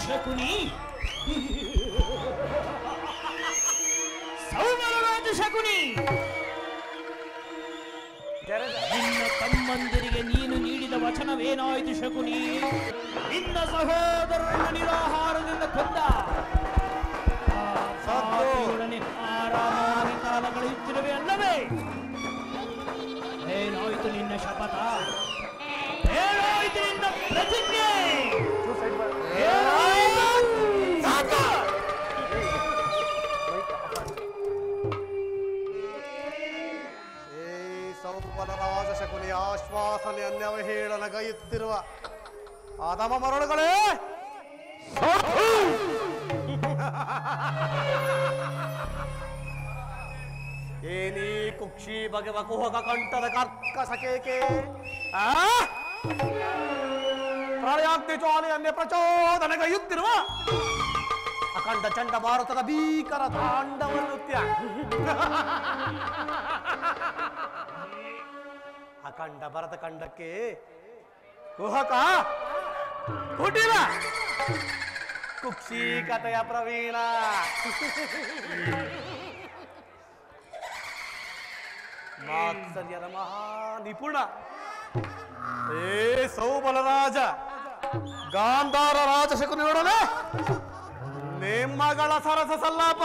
ಶಕುನಿ, ಸೌಮರರಾಜ ಶಕುನಿ, ನಿನ್ನ ತಮ್ಮಂದಿರಿಗೆ ನೀನು ನೀಡಿದ ವಚನವೇನಾಯಿತು ಶಕುನಿ? ನಿನ್ನ ಸಹೋದರರನ್ನು ನಿರಾಹಾರದಿಂದ ಕೊಂದ ಸಾಧಿಯೊಡನೆ ಆರಾಮಾಗಿ ಕಾಲ ಕಳೆಯುತ್ತಿರುವೆ ಅಲ್ಲವೇ? ಏನಾಯಿತು ನಿನ್ನ ಶಪಥ? ಏನಾಯಿತು ನಿನ್ನ ಪ್ರತಿಜ್ಞೆ? ಸೌಬಲರಾಜ ಶಕುನಿ ಆಶ್ವಾಸನೆ ಅನ್ಯವಹೇಳನಗೈಯುತ್ತಿರುವ ಆದಮ ಮರಳುಗಳೇ, ಏನೀ ಕುಕ್ಷಿ ಬಗೆವ ಕುಹಕ ಕಂಠದ ಕರ್ಕಸಕೇಕೆ ಪ್ರಳಯಾಗ್ನಿ ಜ್ವಾಲೆಯನ್ನೇ ಪ್ರಚೋದನೆಗೈಯುತ್ತಿರುವ ಅಖಂಡ ಚಂಡ ಭಾರತದ ಭೀಕರ ತಾಂಡವ ನೃತ್ಯ. ಅಖಂಡ ಭರತ ಖಂಡಕ್ಕೆ ಕುಹಕ ಕುಟಿಲ ಕುಕ್ಷಿ ಕಥೆಯ ಪ್ರವೀಣ ಮಾತ್ಸರ್ಯದ ಮಹಾ ನಿಪುಣ ಏ ಸೌಬಲರಾಜ ಗಾಂಧಾರ ರಾಜ ಶಕುನಿಯೊಡನೆ ನಿಮ್ಮಗಳ ಸರಸ ಸಲ್ಲಾಪ.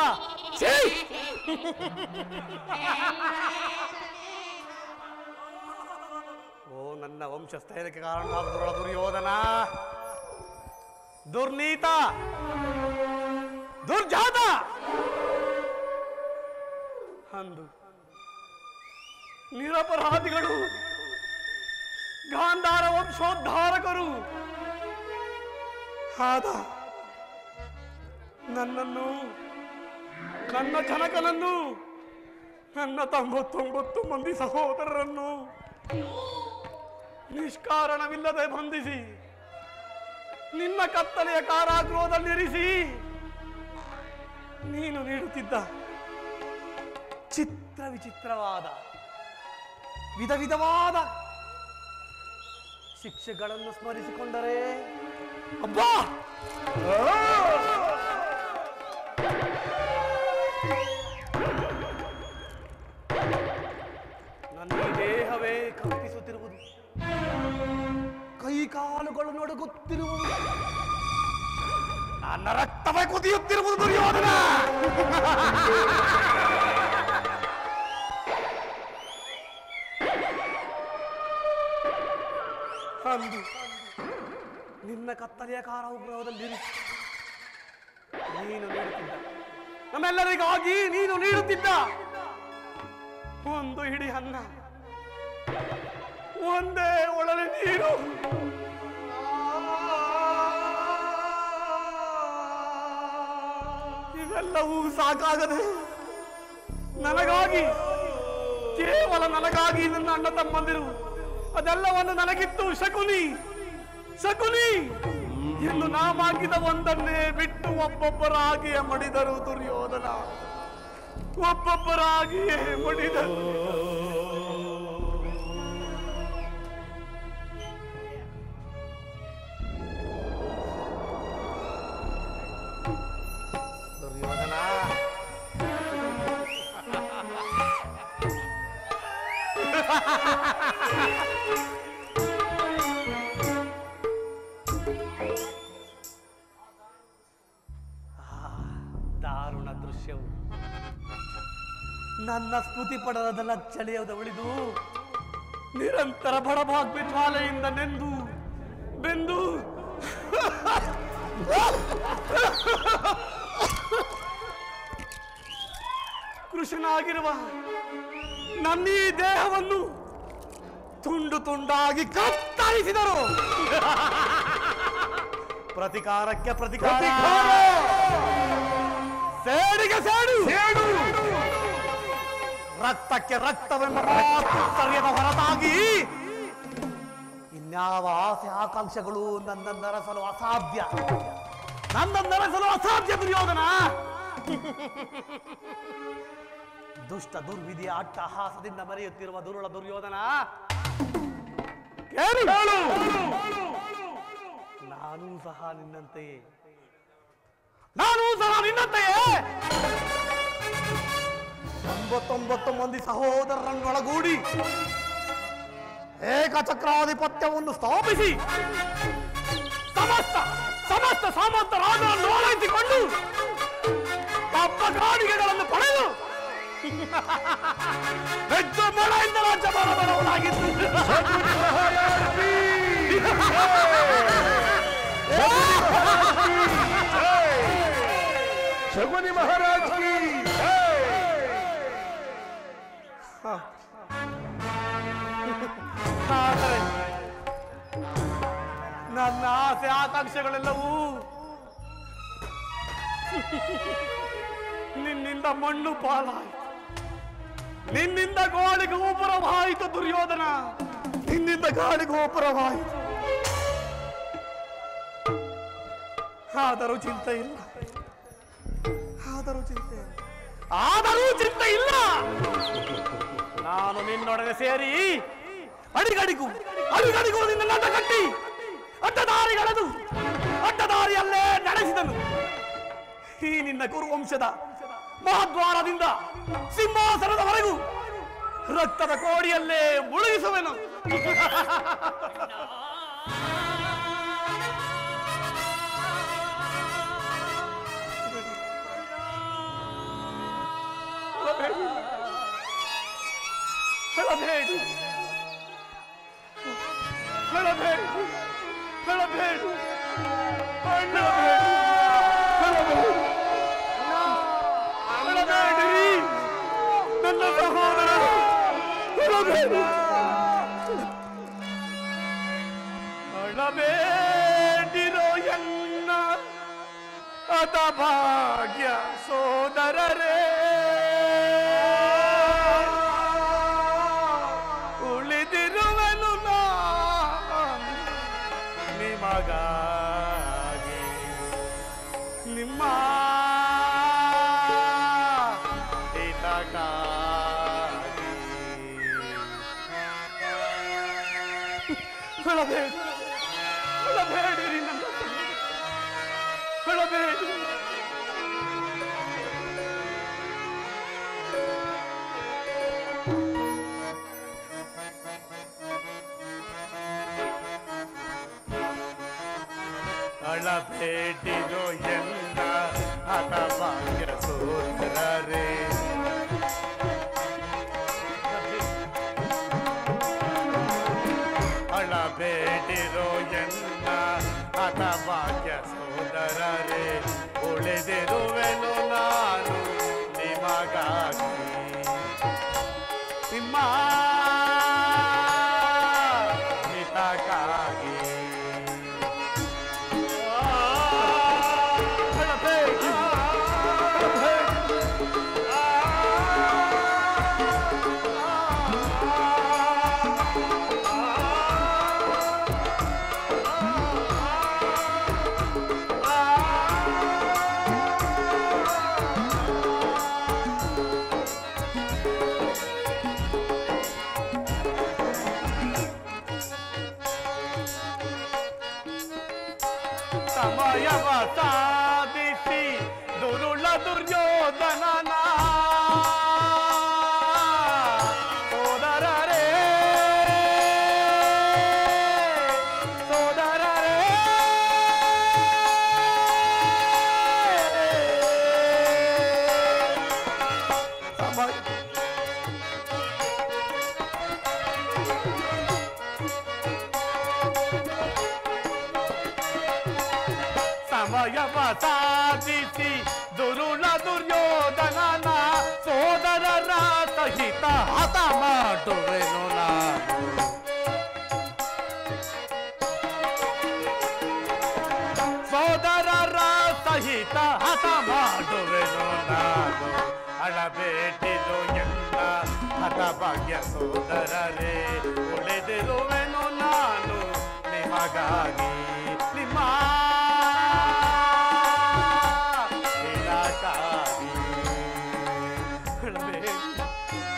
ಓ ನನ್ನ ವಂಶಸ್ಥೈರ್ಯಕ್ಕೆ ಕಾರಣವಾದ ದುರ್ಯೋಧನ, ದುರ್ನೀತ, ದುರ್ಜಾತ, ಅಂದು ನಿರಪರಾಧಿಗಳು ಗಾಂಧಾರ ವಂಶೋದ್ಧಾರಕರು ಆದ ನನ್ನನ್ನು, ನನ್ನ ಜನಕನನ್ನು, ನನ್ನ 99 ಮಂದಿ ಸಹೋದರರನ್ನು ನಿಷ್ಕಾರಣವಿಲ್ಲದೆ ಬಂಧಿಸಿ ನಿನ್ನ ಕತ್ತಲೆಯ ಕಾರಾಗೃಹದಲ್ಲಿರಿಸಿ ನೀನು ನೀಡುತ್ತಿದ್ದ ಚಿತ್ರ ವಿಚಿತ್ರವಾದ ವಿಧ ವಿಧವಾದ ಶಿಕ್ಷೆಗಳನ್ನು ಸ್ಮರಿಸಿಕೊಂಡರೆ ಅಬ್ಬಾ ನನ್ನ ದೇಹವೇ ಕಂಪಿಸುತ್ತಿರುವುದು, ಕೈ ಕಾಲುಗಳು ನಡುಗುತ್ತಿರುವುದು, ನನ್ನ ರಕ್ತವೇ ಕುದಿಯುತ್ತಿರುವುದು ದುರ್ಯೋಧನ. ಅಂದು ನಿನ್ನ ಕತ್ತಲೆಯ ಕಾರಾಗೃಹದಲ್ಲಿ ನೀನು ನೀಡುತ್ತಿದ್ದ, ನಮ್ಮೆಲ್ಲರಿಗಾಗಿ ನೀನು ನೀಡುತ್ತಿದ್ದ ಒಂದು ಹಿಡಿ ಅನ್ನ, ಒಂದೇ ಒಳಲೆ ನೀರು, ಇವೆಲ್ಲವೂ ಸಾಕಾಗದೆ ನನಗಾಗಿ, ಕೇವಲ ನನಗಾಗಿ ನನ್ನ ಅಣ್ಣ ತಮ್ಮಂದಿರು ಅದೆಲ್ಲವನ್ನು ನನಗಿತ್ತು ಶಕುನಿ ಶಕುನಿ ಎಂದು ನಾಮಾಗಿದ ಒಂದನ್ನೇ ಬಿಟ್ಟು ಒಬ್ಬೊಬ್ಬರಾಗಿಯೇ ಮಡಿದರು ದುರ್ಯೋಧನ, ಒಬ್ಬೊಬ್ಬರಾಗಿಯೇ ಮಡಿದರು. ದುರ್ಯೋಧನ ದಾರುಣ ದೃಶ್ಯವು ನನ್ನ ಸ್ಮೃತಿ ಪಡದ ಲಚ್ಚಳಿಯದ ಉಳಿದು ನಿರಂತರ ಬಡಭಾಗ್ಯ ಜ್ವಾಲೆಯಿಂದ ನೆಂದು ಬೆಂದು ಕೃಷ್ಣನಾಗಿರುವ ನನ್ನೀ ದೇಹವನ್ನು ತುಂಡು ತುಂಡಾಗಿ ಕತ್ತರಿಸಿದರು. ಪ್ರತಿಕಾರಕ್ಕೆ ಪ್ರತಿಕಾರ, ಸೇಡಿಗೆ ಸೇಡು, ರಕ್ತಕ್ಕೆ ರಕ್ತವೆಂಬ ಮಾತ್ಸರ್ಯದ ಹೊರತಾಗಿ ಇನ್ಯಾವ ಆಸೆ ಆಕಾಂಕ್ಷೆಗಳು ನನ್ನನ್ನರಸಲು ಅಸಾಧ್ಯ, ನನ್ನನ್ನರಸಲು ಅಸಾಧ್ಯ ದುರ್ಯೋಧನ. ದುಷ್ಟ ದುರ್ವಿಧಿಯ ಅಟ್ಟಹಾಸದಿಂದ ಮರೆಯುತ್ತಿರುವ ದುರುಳ ದುರ್ಯೋಧನ, ನಾನು ಸಹ ನಿನ್ನಂತೆಯೇ ನಾನು ಸಹ ನಿನ್ನಂತೆಯೇ 99 ಮಂದಿ ಸಹೋದರರನ್ನೊಳಗೂಡಿ ಏಕಚಕ್ರಾಧಿಪತ್ಯವನ್ನು ಸ್ಥಾಪಿಸಿ ಸಮಸ್ತ ಸಾಮಂತ ರಾಜರನ್ನು ಓಲೈಸಿಕೊಂಡು ತಪ್ಪ ಕಾಣಿಕೆಗಳನ್ನು ಪಡೆದು ಹೆಚ್ಚು ಮಳೆಯಿಂದ ರಾಜ್ಯ ಬರಬರವನಾಗಿತ್ತು. ಶಕುನಿ ಮಹಾರಾಜ್ ಕಿ ಆದರೆ ನನ್ನ ಆಸೆ ಆಕಾಂಕ್ಷೆಗಳೆಲ್ಲವೂ ನಿನ್ನಿಂದ ಮಣ್ಣು ಪಾಲಾಯಿತು. ನಿನ್ನಿಂದ ಗಾಳಿ ಗೋಪುರವಾಯಿತು ದುರ್ಯೋಧನ, ನಿನ್ನಿಂದ ಗಾಳಿ ಗೋಪುರವಾಯಿತು. ಆದರೂ ಚಿಂತೆ ಇಲ್ಲ, ಆದರೂ ಚಿಂತೆ ಇಲ್ಲ. ನಾನು ನಿನ್ನೊಡನೆ ಸೇರಿ ಅಡಿಗಡಿಗೂ ನಿನ್ನ ನಟ ಕಟ್ಟಿ ಅಡ್ಡದಾರಿಯಲ್ಲೇ ನಡೆಸಿದನು. ಈ ನಿನ್ನ ಕುರುವಂಶದ ಮಹದ್ವಾರದಿಂದ ಸಿಂಹಾಸನದವರೆಗೂ ರಕ್ತದ ಕೋಡಿಯಲ್ಲೇ ಮುಳುಗಿಸುವೆನು. ನನ್ನ ಸಹೋದರ ಅಳಬೇಡಿರೋ ಎನ್ನ ಹತಭಾಗ್ಯ ಸೋದರರೇ, ಉಳಿದಿರುವೆನು ನಾನು ನಿಮಗಾಗಿ, ನಿಮ್ಮ ಹಿತಕ್ಕಾಗಿ. ಹೇಳಬೇಡಿರಿ ನನ್ನ ಹೇಳಬೇಡಿ. ಅಳಬೇಡಿರೋ ಎಲ್ಲ ಹತಭಾಗ್ಯ ಸೋದರರೇ, ಅಳಬೇಡಿರೋ ಎಲ್ಲ ಹತಭಾಗ್ಯ ಸೋದರರೇ, ಉಳಿದಿರುವೆನು ನಾನು ನಿಮಗಾಗಿ, ನಿಮ್ಮ ಹಿತಕ್ಕಾಗಿ. ಸಮಯವ ಸಾಧಿಸಿ ದುರುಳ ದುರ್ಯೋಧನನ ಸೋದರರೇ ಸಮಯವ ಸಾಧಿಸಿ ದುರುಳ ದುರ್ಯೋಧನನ ಸೋದರರ ಸಹಿತ ಹತ ಮಾಡುವೆನು ನಾನು. ಸೋದರರ ಸಹಿತ ಹತ ಮಾಡುವೆನು ನಾನು. ಅಳಬೇಡಿರೋ ಎಲ್ಲ ಹತಭಾಗ್ಯ ಸೋದರರೇ, ಉಳಿದಿರುವೆನು ನಾನು ನಿಮಗಾಗಿ, ನಿಮ್ಮ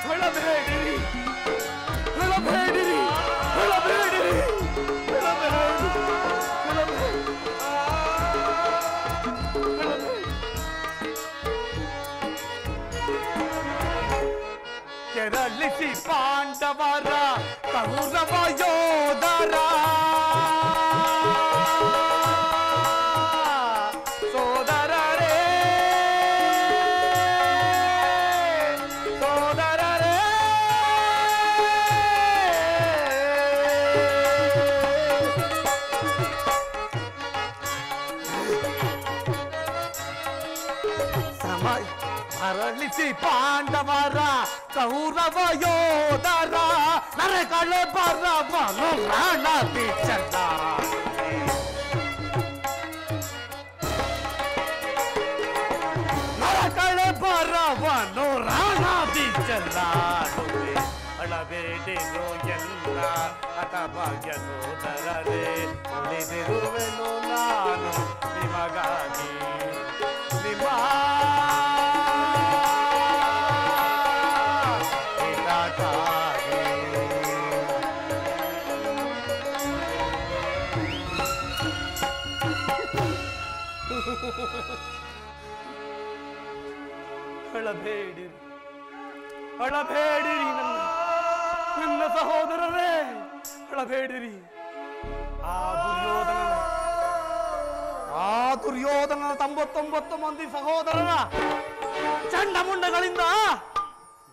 ಹೇಳಬೇಡಿರಿ. ಮರಳಿಸಿ ಪಾಂಡವರ ಕೌರವ ಯೋಧರ ಸೋದರರೇ ಸೋದರರೇ ಮರಳಿಸಿ ಪಾಂಡವರ ಕೌರವ ಯೋಧರ ನರಕಳೆ ಬರವನು ರಾಣ ಬಿಚ್ಚಲ್ಲ ನರಕಳೆ ಬರವನು ರಾಣ ಬಿಚ್ಚಲ್ಲ ಅಳಬೇಡಿರೋ ಎಲ್ಲ ಹತಭಾಗ್ಯ ಸೋದರರೇ ಉಳಿದಿರುವೆನು ನಾನು ನಿಮಗಾಗಿ ನಿಮ್ಮ ಅಳಬೇಡಿರಿ ಅಳಬೇಡಿರಿ ನನ್ನ ಸಹೋದರರೇ ಅಳಬೇಡಿರಿ. ಆ ದುರ್ಯೋಧನನ 99 ಮಂದಿ ಸಹೋದರರ ಚಂಡಮುಂಡಗಳಿಂದ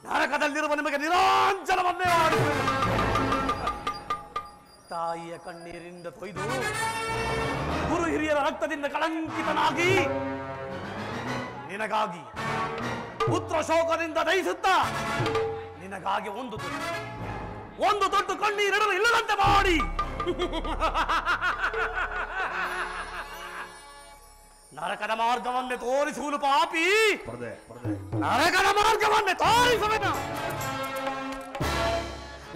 ನರಕದಲ್ಲಿರುವ ನಿಮಗೆ ನಿರಾಂಜನವನ್ನೇ ಮಾಡುತ್ತೇನೆ. ತಾಯಿಯ ಕಣ್ಣೀರಿಂದ ತೊಯ್ದು ಗುರು ಹಿರಿಯರ ರಕ್ತದಿಂದ ಕಳಂಕಿತನಾಗಿ ನಿನಗಾಗಿ ಪುತ್ರ ಶೋಕದಿಂದ ದಯಿಸುತ್ತಾ ನಿನಗಾಗಿ ಒಂದು ದೊಡ್ಡ ಕಣ್ಣೀರಿಡಲು ಇಲ್ಲದಂತೆ ಮಾಡಿ ನರಕದ ಮಾರ್ಗವನ್ನೇ ತೋರಿಸುವುದು ಪಾಪಿ. ನರಕದ ಮಾರ್ಗವನ್ನೇ ತೋರಿಸುವೆನು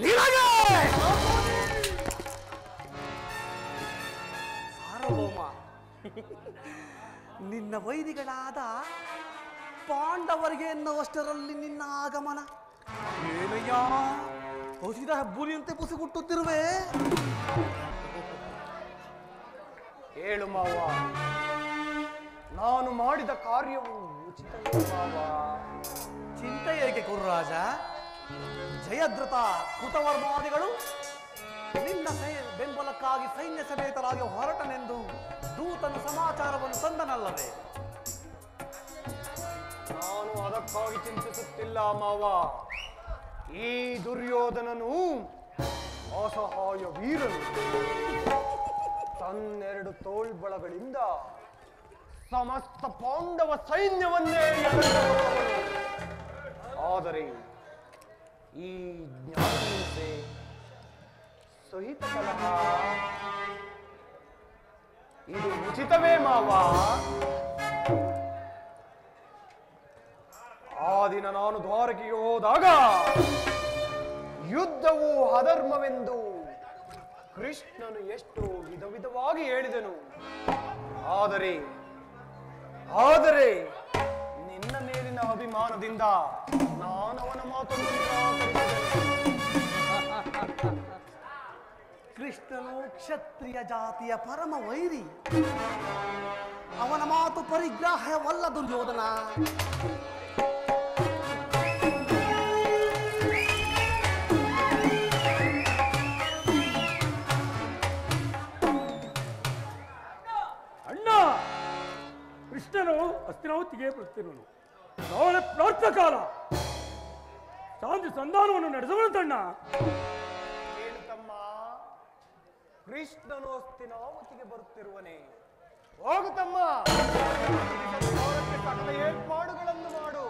ನಿನಗೆ. ಸಾರ್ವಭೌಮ, ನಿನ್ನ ವೈರಿಗಳಾದ ಪಾಂಡವರಿಗೆ ಎನ್ನುವಷ್ಟರಲ್ಲಿ ನಿನ್ನ ಆಗಮನ ಏನಯ್ಯ ಹೊಸಿದ ಹೆಬ್ಬುರಿಯಂತೆ ಪುಸಿಗುಟ್ಟುತ್ತಿರುವೆ. ಹೇಳು ಮಾವ, ನಾನು ಮಾಡಿದ ಕಾರ್ಯವು ಉಚಿತವೇ ಮಾವ? ಚಿಂತೆ ಏಕೆ ಕುರುರಾಜ? ಜಯದ್ರಥ ಕೃತವರ್ಮಾದಿಗಳು ನಿನ್ನ ಬೆಂಬಲಕ್ಕಾಗಿ ಸೈನ್ಯ ಸಮೇತರಾಗಿ ಹೊರಟನೆಂದು ದೂತನ ಸಮಾಚಾರವನ್ನು ತಂದನಲ್ಲವೇ? ನಾನು ಅದಕ್ಕಾಗಿ ಚಿಂತಿಸುತ್ತಿಲ್ಲ ಮಾವ. ಈ ದುರ್ಯೋಧನನು ಅಸಹಾಯ ವೀರನು. ತನ್ನೆರಡು ತೋಳ್ಬಳಗಳಿಂದ ಸಮಸ್ತ ಪಾಂಡವ ಸೈನ್ಯವನ್ನೇ ಎದುರಿಸುವವನು. ಆದರೆ ಈ ಜ್ಞಾನಹಿಂಸೆ, ಸಹಿತ ಕಲಹ ಇದು ಉಚಿತವೇ ಮಾವ? ಆ ದಿನ ನಾನು ದ್ವಾರಕೆಗೆ ಹೋದಾಗ ಯುದ್ಧವು ಅಧರ್ಮವೆಂದು ಕೃಷ್ಣನು ಎಷ್ಟು ವಿಧವಾಗಿ ಹೇಳಿದನು. ಆದರೆ ನಿನ್ನ ಮೇಲಿನ ಅಭಿಮಾನದಿಂದ ನಾನು ಅವನ ಮಾತನ್ನು ಕೃಷ್ಣನು ಕ್ಷತ್ರಿಯ ಜಾತಿಯ ಪರಮ ವೈರಿ. ಅವನ ಮಾತು ಪರಿಗ್ರಾಹ್ಯವಲ್ಲ ದುರ್ಯೋಧನ. ಅಣ್ಣ, ಕೃಷ್ಣನು ಹಸ್ತಿನಾವತಿಗೆ ಬರುತ್ತಿರುವನು. ನಾಳೆ ಪ್ರಾರ್ಥ ಕಾಲ ಶಾಂತಿ ಸಂಧಾನವನ್ನು ನಡೆಸಬರುತ್ತಣ್ಣ. ತಮ್ಮ, ಕೃಷ್ಣನು ಹಸ್ತಿನಾವತಿಗೆ ಬರುತ್ತಿರುವನೇ? ಹೋಗುತ್ತಮ್ಮ, ಸಕಲ ಏರ್ಪಾಡುಗಳನ್ನು ಮಾಡು.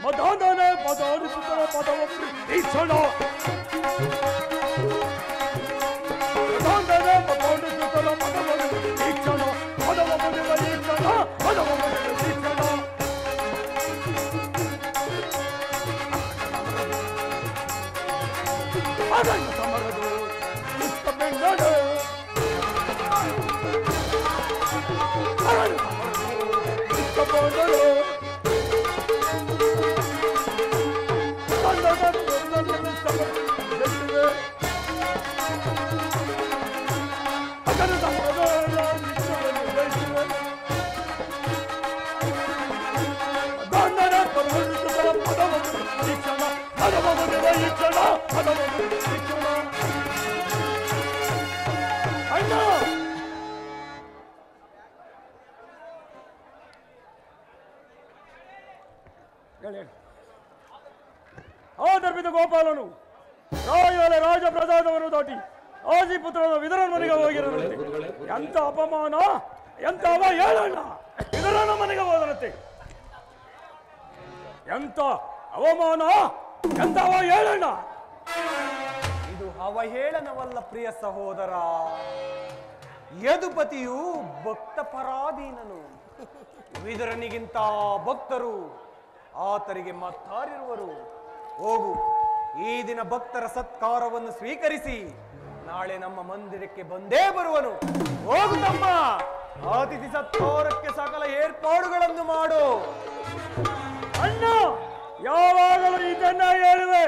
ಮದಾನನೆ ಮದಾನಿಸುತ್ತಲ ಪದವನ್ನು ಈಕ್ಷಣ ಮದಾನನೆ ಮದಾನಿಸುತ್ತಲ ಪದವನ್ನು ಈಕ್ಷಣ ಪದವ ಮುಗಿದ ಈಕ್ಷಣ ಪದವ ಮುಗಿದ ಈಕ್ಷಣ ಅದನ್ನು ಸಮರದು ಇಷ್ಟ ಬೆಂಗಡು ಅದನ್ನು ಸಮರದು ಇಷ್ಟ ಬೆಂಗಡು ಈ ಕ್ಷಣ ಹದವ ಮುಗಿದ ಈ ಕ್ಷಣ. ಅಣ್ಣ ಹೇಳಿ. ಆದರ್ಪಿತ ಗೋಪಾಲನು ರಾಯಲ ರಾಜ ಪ್ರಸಾದವನ್ನು ದಾಟಿ ಆದಿಪುತ್ರನ ವಿದುರನ ಮನೆಗೆ ಹೋಗಿರದಂತೆ. ಎಂತ ಅಪಮಾನ, ಎಂತ ಅವ ಹೇಳಣ್ಣ. ವಿದುರನ ಮನೆಗೆ ಹೋದರಂತೆ. ಎಂತ ಅವಮಾನ, ಎಂತ ಅವ ಹೇಳಣ್ಣ. ಇದು ಅವಹೇಳನವಲ್ಲ ಪ್ರಿಯ ಸಹೋದರ. ಯದುಪತಿಯು ಭಕ್ತ ಪರಾಧೀನನು. ವಿದುರನಿಗಿಂತ ಭಕ್ತರು ಆತರಿಗೆ ಮತ್ತಾರಿರುವರು. ಹೋಗು, ಈ ದಿನ ಭಕ್ತರ ಸತ್ಕಾರವನ್ನು ಸ್ವೀಕರಿಸಿ ನಾಳೆ ನಮ್ಮ ಮಂದಿರಕ್ಕೆ ಬಂದೇ ಬರುವನು. ಹೋಗು ತಮ್ಮ, ಅತಿಥಿ ಸತ್ಕಾರಕ್ಕೆ ಸಕಲ ಏರ್ಪಾಡುಗಳನ್ನು ಮಾಡು. ಅಣ್ಣ ಯಾವಾಗಲೂ ಇದನ್ನ ಹೇಳುವೆ.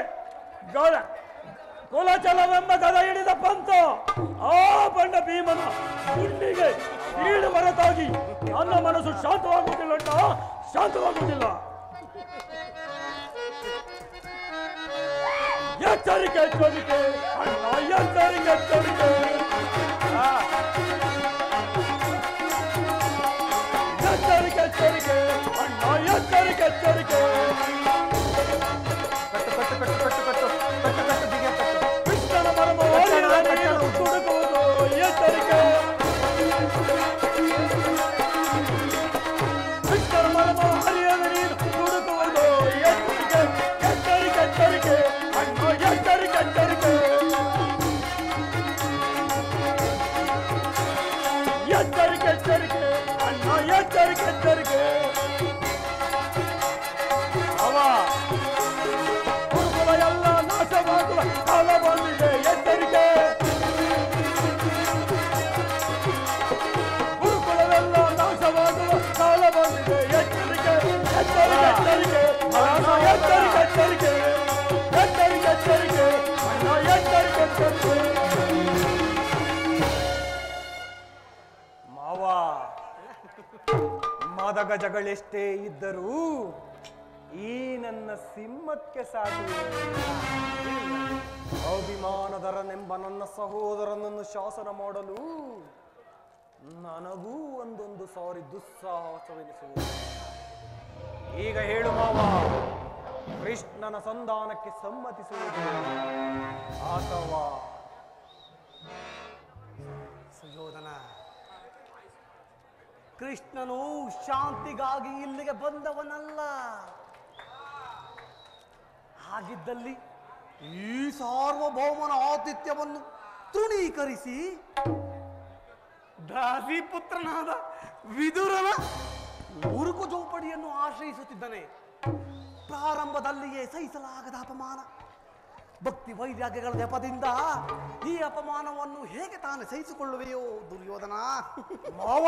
ಕುಲಚಲವೆಂಬ ಗದ ಹಿಡಿದ ಪಂಥ ಆ ಬಂಡ ಭೀಮನ ಗುಂಡಿಗೆ ಈಡು ಹೊರತಾಗಿ ನನ್ನ ಮನಸ್ಸು ಶಾಂತವಾಗುವುದಿಲ್ಲ ಅಣ್ಣ, ಶಾಂತವಾಗುವುದಿಲ್ಲ. ಎಚ್ಚರಿಕೆ ಎಚ್ಚರಿಕೆ ಅಣ್ಣ, ಎಚ್ಚರಿಕೆ ಎಚ್ಚರಿಕೆ. ಎಚ್ಚರಿಕೆ ಎಚ್ಚರಿಕೆ ಅಣ್ಣ, ಎಚ್ಚರಿಕೆ ಎಚ್ಚರಿಕೆ. ಕೃಷ್ಣನ ಮರಮ ತುಡುಕುವುದು ಎಚ್ಚರಿಕೆ. ಕೃಷ್ಣನ ಮರಮ ಹರಿಯದ ನೀರು ತುಡುಕುವುದು ಎಚ್ಚರಿಕೆ. ಎಚ್ಚರಿಕೆ ಎಚ್ಚರಿಕೆ ಅಣ್ಣ, ಎಚ್ಚರಿಕೆ ಎಚ್ಚರಿಕೆ. ಎಚ್ಚರಿಕೆ ಎಚ್ಚರಿಕೆ ಅಣ್ಣ, ಎಚ್ಚರಿಕೆ ಎಚ್ಚರಿಕೆ. ಅವ ಗುರುಕುಲ ಎಲ್ಲ ನಾಶವಾಗುವ ಕಾಲ ಬಂದಿದೆ. ಎಚ್ಚರಿಕೆ. ಗುರುಕುಲವೆಲ್ಲ ನಾಶವಾಗುವ ಕಾಲ ಬಂದಿದೆ. ಎಚ್ಚರಿಕೆ ಎಚ್ಚರಿಕೆ ಎಚ್ಚರಿಕೆ ಅಣ್ಣ, ಎಚ್ಚರಿಕೆ ಎಚ್ಚರಿಕೆ. ಎಚ್ಚರಿಕೆ ಎಚ್ಚರಿಕೆ ಅಣ್ಣ, ಎಚ್ಚರಿಕೆ ಎಚ್ಚರಿಕೆ. ಮಾವ, ಮದಗಜಗಳೆಷ್ಟೇ ಇದ್ದರೂ ಈ ನನ್ನ ಸಿಂಹಕ್ಕೆ ಸಾಟಿವೆ. ಅಭಿಮಾನದರನೆಂಬ ನನ್ನ ಸಹೋದರನನ್ನು ಶಾಸನ ಮಾಡಲು ನನಗೂ ಒಂದೊಂದು ಸಾರಿ ದುಸ್ಸಾಹಸವೆನಿಸುವುದು. ಈಗ ಹೇಳು ಮಾವ, ಕೃಷ್ಣನ ಸಂಧಾನಕ್ಕೆ ಸಮ್ಮತಿಸುವುದು ಅಥವಾ ಸುಯೋಧನ, ಕೃಷ್ಣನು ಶಾಂತಿಗಾಗಿ ಇಲ್ಲಿಗೆ ಬಂದವನಲ್ಲ. ಹಾಗಿದ್ದಲ್ಲಿ ಈ ಸಾರ್ವಭೌಮನ ಆತಿಥ್ಯವನ್ನು ತೃಣೀಕರಿಸಿ ದಾಸಿಪುತ್ರನಾದ ವಿದುರನ ಮುರುಕು ಜೋಪಡಿಯನ್ನು ಆಶ್ರಯಿಸುತ್ತಿದ್ದಾನೆ. ಪ್ರಾರಂಭದಲ್ಲಿಯೇ ಸಹಿಸಲಾಗದ ಅಪಮಾನ. ಭಕ್ತಿ ವೈರಾಗ್ಯಗಳ ನೆಪದಿಂದ ಈ ಅಪಮಾನವನ್ನು ಹೇಗೆ ತಾನು ಸಹಿಸಿಕೊಳ್ಳುವೆಯೋ ದುರ್ಯೋಧನ? ಮಾವ,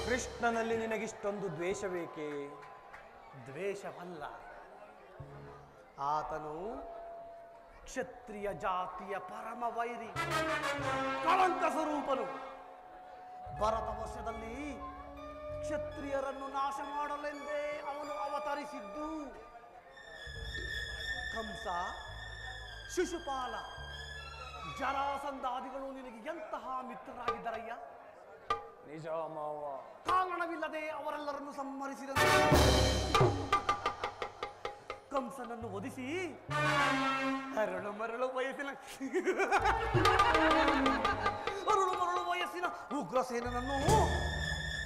ಕೃಷ್ಣನಲ್ಲಿ ನಿನಗಿಷ್ಟೊಂದು ದ್ವೇಷ ಬೇಕೇ? ದ್ವೇಷವಲ್ಲ, ಆತನು ಕ್ಷತ್ರಿಯ ಜಾತಿಯ ಪರಮ ವೈರಿ, ಕಳಂಕ ಸ್ವರೂಪನು. ಭರತ ವರ್ಷದಲ್ಲಿ ಕ್ಷತ್ರಿಯರನ್ನು ನಾಶ ಮಾಡಲೆಂದೇ ಅವನು ಅವತರಿಸಿದ್ದು. ಕಂಸ, ಶಿಶುಪಾಲ, ಜರಾಸಂಧಾದಿಗಳು ನಿನಗೆ ಎಂತಹ ಮಿತ್ರರಾಗಿದ್ದರಯ್ಯ? ನಿಜ ಮಾವ. ಕಾರಣವಿಲ್ಲದೆ ಅವರೆಲ್ಲರನ್ನು ಸಂಹರಿಸಿದ ಕಂಸನನ್ನು ಒದಿಸಿ ಅರಳು ಮರಳು ವಯಸ್ಸಿನ ಉಗ್ರಸೇನನನ್ನು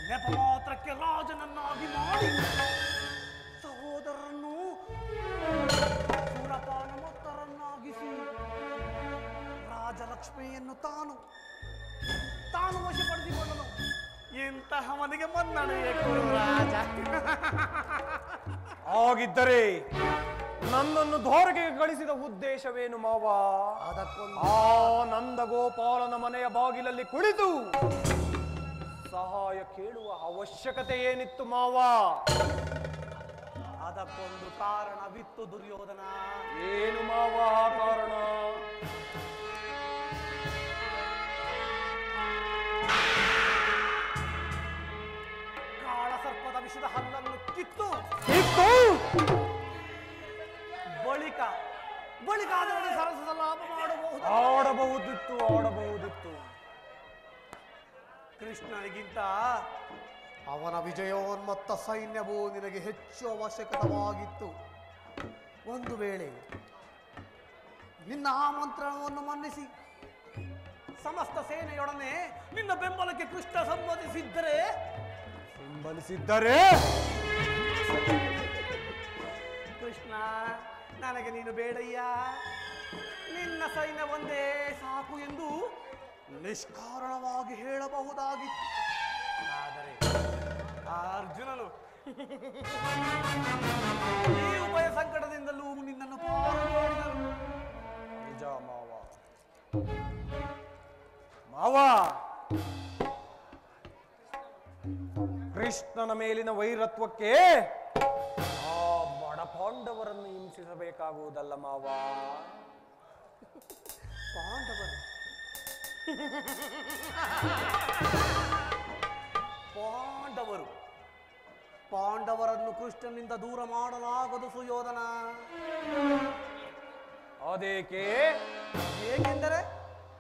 ನೆಪ ಮಾತ್ರಕ್ಕೆ ರಾಜನನ್ನಾಗಿ ಮಾಡಿ ಸಹೋದರರನ್ನು ಸುರಪಾನ ಮತ್ತರನ್ನಾಗಿಸಿ ರಾಜಲಕ್ಷ್ಮಿಯನ್ನು ತಾನು ವಶಪಡಿಸಿಕೊಂಡನು. ಇಂತಹವನಿಗೆ ಮನ್ನಣೆಯೇ ಕೊಡು ರಾಜ. ಹಾಗಿದ್ದರೆ ನನ್ನನ್ನು ದ್ವಾರಕೆಗೆ ಗಳಿಸಿದ ಉದ್ದೇಶವೇನು ಮಾವ? ಅದಕ್ಕೊಂದು ಆ ನಂದಗೋಪಾಲನ ಮನೆಯ ಬಾಗಿಲಲ್ಲಿ ಕುಳಿತು ಸಹಾಯ ಕೇಳುವ ಅವಶ್ಯಕತೆ ಏನಿತ್ತು ಮಾವ? ಅದಕ್ಕೊಂದು ಕಾರಣವಿತ್ತು ದುರ್ಯೋಧನ. ಏನು ಮಾವ ಆ ಕಾರಣ? ಕಾಳ ಸರ್ಪದ ವಿಷದ ಹಲ್ಲನ್ನು ಕಿತ್ತು ಬಳಿಕ ಅದರಲ್ಲಿ ಸರಸದ ಲಾಭ ಮಾಡಬಹುದು. ಆಡಬಹುದಿತ್ತು. ಕೃಷ್ಣನಿಗಿಂತ ಅವನ ವಿಜಯೋನ್ಮತ್ತ ಸೈನ್ಯವೂ ನಿನಗೆ ಹೆಚ್ಚು ಅವಶ್ಯಕವಾಗಿತ್ತು. ಒಂದು ವೇಳೆ ನಿನ್ನ ಆಮಂತ್ರಣವನ್ನು ಮನ್ನಿಸಿ ಸಮಸ್ತ ಸೇನೆಯೊಡನೆ ನಿನ್ನ ಬೆಂಬಲಕ್ಕೆ ಕೃಷ್ಣ ಸಂಬಂಧಿಸಿದ್ದರೆ ಕೃಷ್ಣ, ನನಗೆ ನೀನು ಬೇಡಯ್ಯ, ನಿನ್ನ ಸೈನ್ಯ ಒಂದೇ ಸಾಕು ಎಂದು ನಿಷ್ಕಾರಣವಾಗಿ ಹೇಳಬಹುದಾಗಿತ್ತು. ಆದರೆ ಆ ಅರ್ಜುನನು ಈ ಉಭಯ ಸಂಕಟದಿಂದಲೂ ನಿನ್ನನ್ನು ಪಾರು ಮಾಡಿದನು. ನಿಜ ಮಾವ. ಕೃಷ್ಣನ ಮೇಲಿನ ವೈರತ್ವಕ್ಕೆ ಆ ಬಡ ಪಾಂಡವರನ್ನು ಹಿಂಸಿಸಬೇಕಾಗುವುದಲ್ಲ ಮಾವ. ಪಾಂಡವರನ್ನು ಕೃಷ್ಣನಿಂದ ದೂರ ಮಾಡಲಾಗದು ಸುಯೋಧನ. ಅದೇಕೆ? ಏಕೆಂದರೆ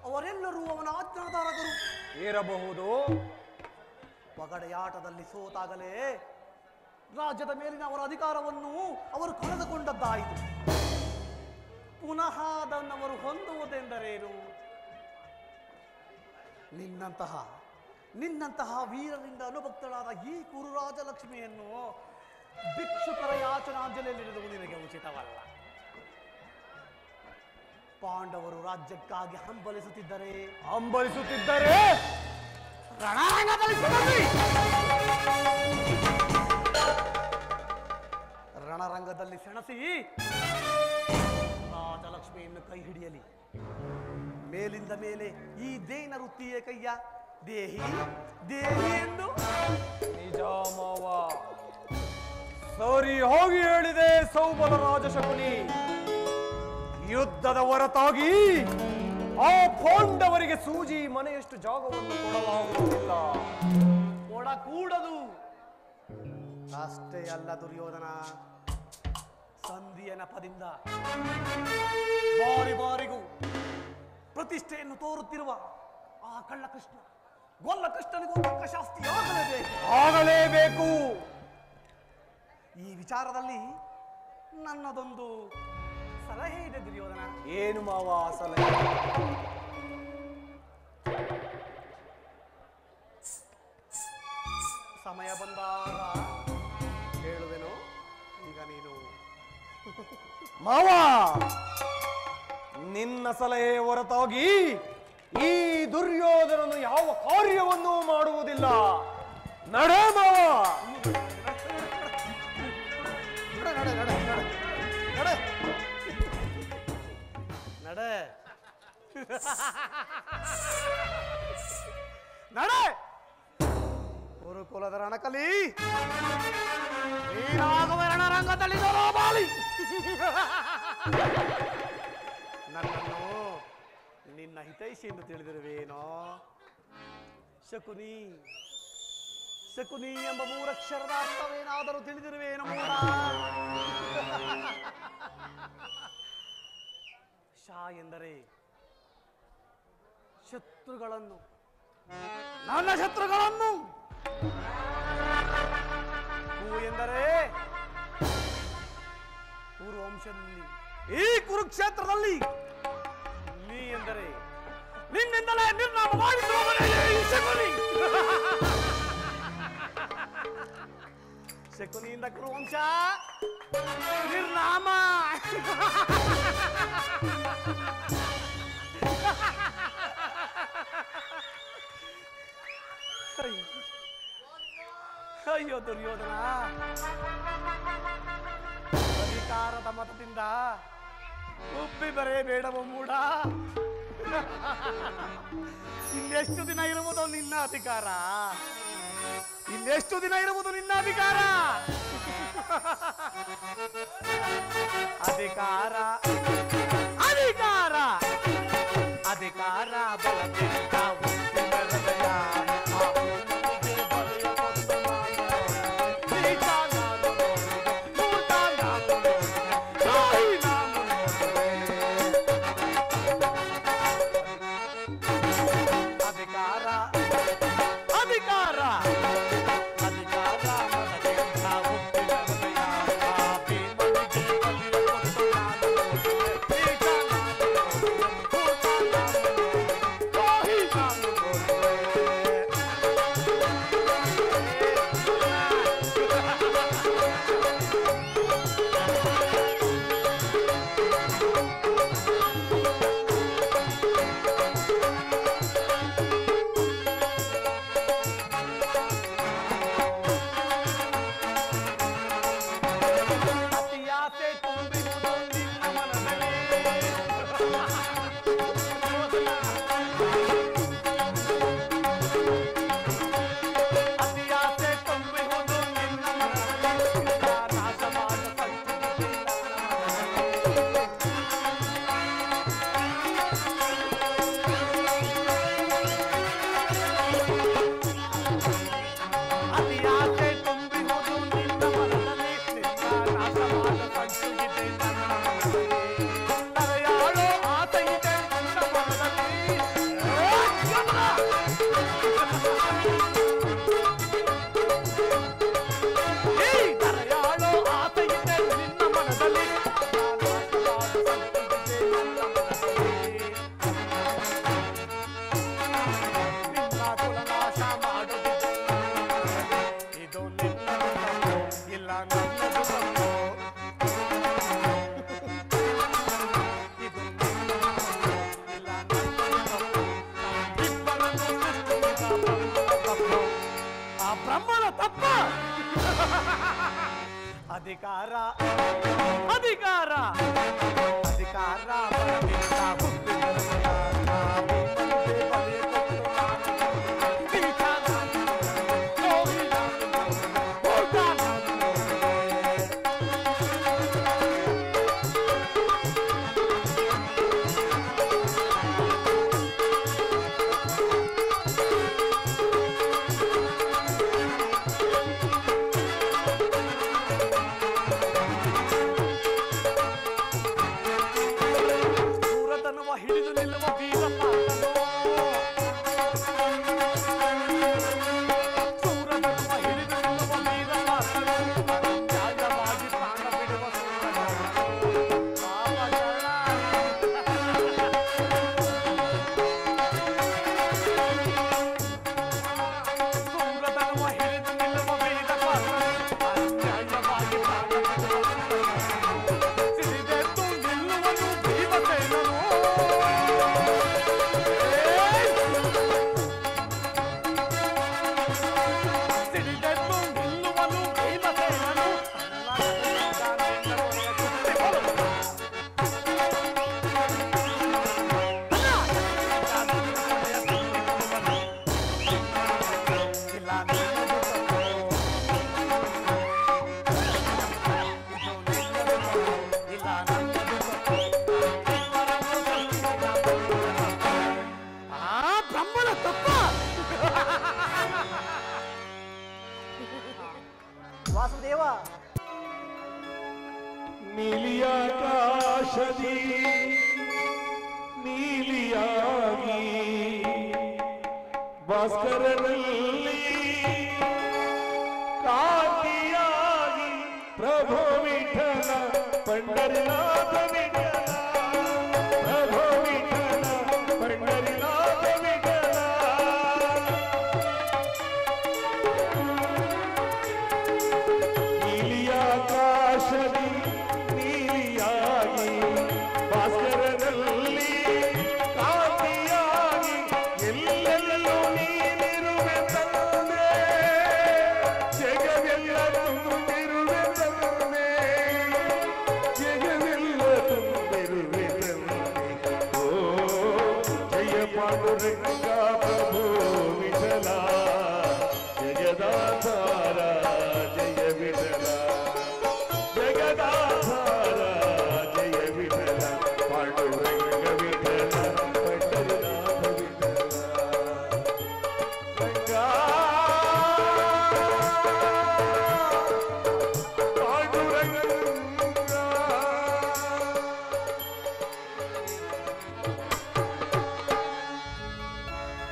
ಅವರೆಲ್ಲರೂ ಅವನ ಆಜ್ಞಾಧಾರಕರು ಇರಬಹುದು. ಪಗಡೆಯಾಟದಲ್ಲಿ ಸೋತಾಗಲೇ ರಾಜ್ಯದ ಮೇಲಿನ ಅವರ ಅಧಿಕಾರವನ್ನು ಅವರು ಕಳೆದುಕೊಂಡದ್ದಾಯಿತು. ಪುನಃ ಅದನ್ನವರು ಹೊಂದುವುದೆಂದರೇನು? ನಿನ್ನಂತಹ ವೀರರಿಂದ ಅನುಭಕ್ತಳಾದ ಈ ಕುರುರಾಜಲಕ್ಷ್ಮಿಯನ್ನು ಭಿಕ್ಷುಕರ ಯಾಚನಾಂಜಲಿಯಲ್ಲಿರುವುದು ನಿನಗೆ ಉಚಿತವಲ್ಲ. ಪಾಂಡವರು ರಾಜ್ಯಕ್ಕಾಗಿ ಹಂಬಲಿಸುತ್ತಿದ್ದರೆ ರಣರಂಗದಲ್ಲಿ ಸೆಣಸಿ ರಾಜಲಕ್ಷ್ಮಿಯನ್ನು ಕೈ ಹಿಡಿಯಲಿ. ಮೇಲಿಂದ ಮೇಲೆ ಈ ದೇನ ವೃತ್ತಿಯೇ ಕೈಯ ದೇಹಿ ಎಂದು ನಿಜ ಮಾವ. ಸರಿ ಹೋಗಿ ಹೇಳಿದೆ ಸೌಬಲ ರಾಜಶಕುನಿ. ಯುದ್ಧದ ಹೊರತಾಗಿ ಆ ಪಾಂಡವರಿಗೆ ಸೂಜಿ ಮನೆಯಷ್ಟು ಜಾಗವನ್ನು ಕೊಡಲಾಗುವುದಿಲ್ಲ. ಕೊಡಕೂಡದು. ಅಷ್ಟೇ ಅಲ್ಲ ದುರ್ಯೋಧನ, ಸಂಧಿಯ ನೆಪದಿಂದ ಬಾರಿಗೂ ಪ್ರತಿಷ್ಠೆಯನ್ನು ತೋರುತ್ತಿರುವ ಆ ಕಳ್ಳ ಕೃಷ್ಣ ಗೊಲ್ಲ ಕೃಷ್ಣನಿಗೂ ತಕ್ಕ ಶಾಸ್ತಿ ಆಗಲೇಬೇಕು. ಈ ವಿಚಾರದಲ್ಲಿ ನನ್ನದೊಂದು ಸಲಹೆ ಇದೆ ದುರ್ಯೋಧನ. ಏನು ಮಾವ ಸಲಹೆ? ಸಮಯ ಬಂದಾಗ ಹೇಳುವೆನು. ಈಗ ನೀನು ಮಾವ, ನಿನ್ನ ಸಲಹೆ ಹೊರತಾಗಿ ಈ ದುರ್ಯೋಧನನು ಯಾವ ಕಾರ್ಯವನ್ನೂ ಮಾಡುವುದಿಲ್ಲ. ನಡೆ ಮಾವ. ನಡೆ ಕುರುಕುಲದ ರಣಕಲಿ ನೀನಾಗುವ ರಣರಂಗದಲ್ಲಿ ಬಾಲಿ. ನನ್ನನ್ನು ನಿನ್ನ ಹಿತೈಷಿ ಎಂದು ತಿಳಿದಿರುವೇನೋ? ಶಕುನಿ ಎಂಬ ಮೂರಕ್ಷರದ ಅರ್ಥವೇನಾದರೂ ತಿಳಿದಿರುವೇನೋ? ಶಾ ಎಂದರೆ ಶತ್ರುಗಳನ್ನು, ನನ್ನ ಶತ್ರುಗಳನ್ನು. ಹೂ ಎಂದರೆ ಪೂರ್ವಂಶದಲ್ಲಿ ಈ ಕುರುಕ್ಷೇತ್ರದಲ್ಲಿ ನೀ ಎಂದರೆ ನಿನ್ನಿಂದಲೇ ನಿರ್ನಾಮ ಮಾಡಿಸುವವನೇ ಈ ಶಕುನಿ. ಶಕುನಿಯಿಂದ ಕುರುವಂಶ ನಿರ್ನಾಮ. ಅಯ್ಯೋ ದುರ್ಯೋಧನ, ಅಧಿಕಾರದ ಮತದಿಂದ ಉಪ್ಪಿ ಬರೆಯಬೇಡವ ಮೂಡ. ಇನ್ನೆಷ್ಟು ದಿನ ಇರುವುದು ನಿನ್ನ ಅಧಿಕಾರ? ಇನ್ನೆಷ್ಟು ದಿನ ಇರುವುದು ನಿನ್ನ ಅಧಿಕಾರ? ಅಧಿಕಾರ ಅಧಿಕಾರ ಅಧಿಕಾರ ಬಲದಿಂದ ಅಧಿಕಾರ ಅಧಿಕಾರ ಅಧಿಕಾರ ಬಲದಿಂದ ಹಿಡಿದು ನಿಲ್ಲುವ ವೀರಪ್ಪ ಸೂರನವ ಹಿಡಿದು ನಿಲ್ಲುವ ವೀರಪ್ಪ ನ್ಯಾಯವಾಗಿ ಪ್ರಾಣ ಬಿಡುವ ಸೂರನವ ಹಿಡಿದು ನಿಲ್ಲುವ ವೀರಪ್ಪ ನ್ಯಾಯವಾಗಿ ಪ್ರಾಣ ಬಿಡುವ ಸಿರಿದೆದ್ದು ನಿಲ್ಲುವನು ಭೀಮಸೇನನು ವಾಸುದೇವ ನೀಲಿಯಾಕಾಶದಿ ನೀಲಿಯಾಗಿ ಭಾಸ್ಕರನಲ್ಲಿ ಕಾಂತಿಯಾಗಿ ಪ್ರಭು ವಿಠಲ ಪಂಡರಿನಾಥ ವಿಠಲ ಪ್ರಭು ವಿಠಲ ಪಂಡರಿನಾಥ ವಿಠಲ ನೀಲಿಯಾಕಾಶದಿ ನೀಲಿಯಾಗಿ ಭಾಸ್ಕರನಲ್ಲಿ ಕಾಂತಿಯಾಗಿ ಎಲ್ಲೆಲ್ಲೂ ನೀನಿರುವೆ ತಂದೆ ಜಗವೆಲ್ಲ ತುಂಬಿರುವೆ ತಂದೆ ಜಗವೆಲ್ಲ ತುಂಬಿರುವೆ ತಂದೆ ಓ ಜಯ ಪಾಂಡುರಂಗ ಪ್ರಭು ವಿಠಲ ಜಗದಾಧಾರ ಜಯ ವಿಠಲ ಜಗದಾಧಾರ ಜಯ ವಿಠಲ ಪಾಂಡುರಂಗ ವಿಠಲ ಪಂಡರಿನಾಥ ವಿಠಲ ರಂಗ ಪಾಂಡುರಂಗ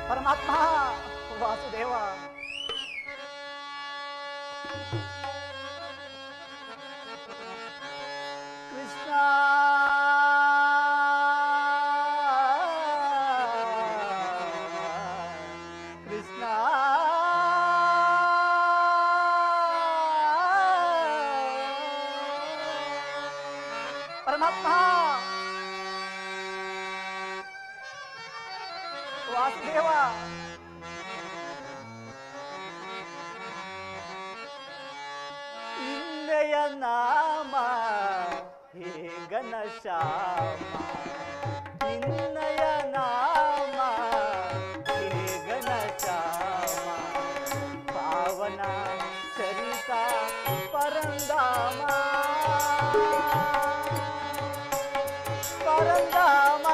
ಪರಮಾತ್ಮ ವಾಸುದೇವ ಕೃಷ್ಣ ಕೃಷ್ಣ ಪರಮಾತ್ಮ ವಾಸುದೇವ ನಿನ್ನಯ ನಾಮ ಹೇ ಘನಶ್ಯಾಮ ಪರಂಧಾಮ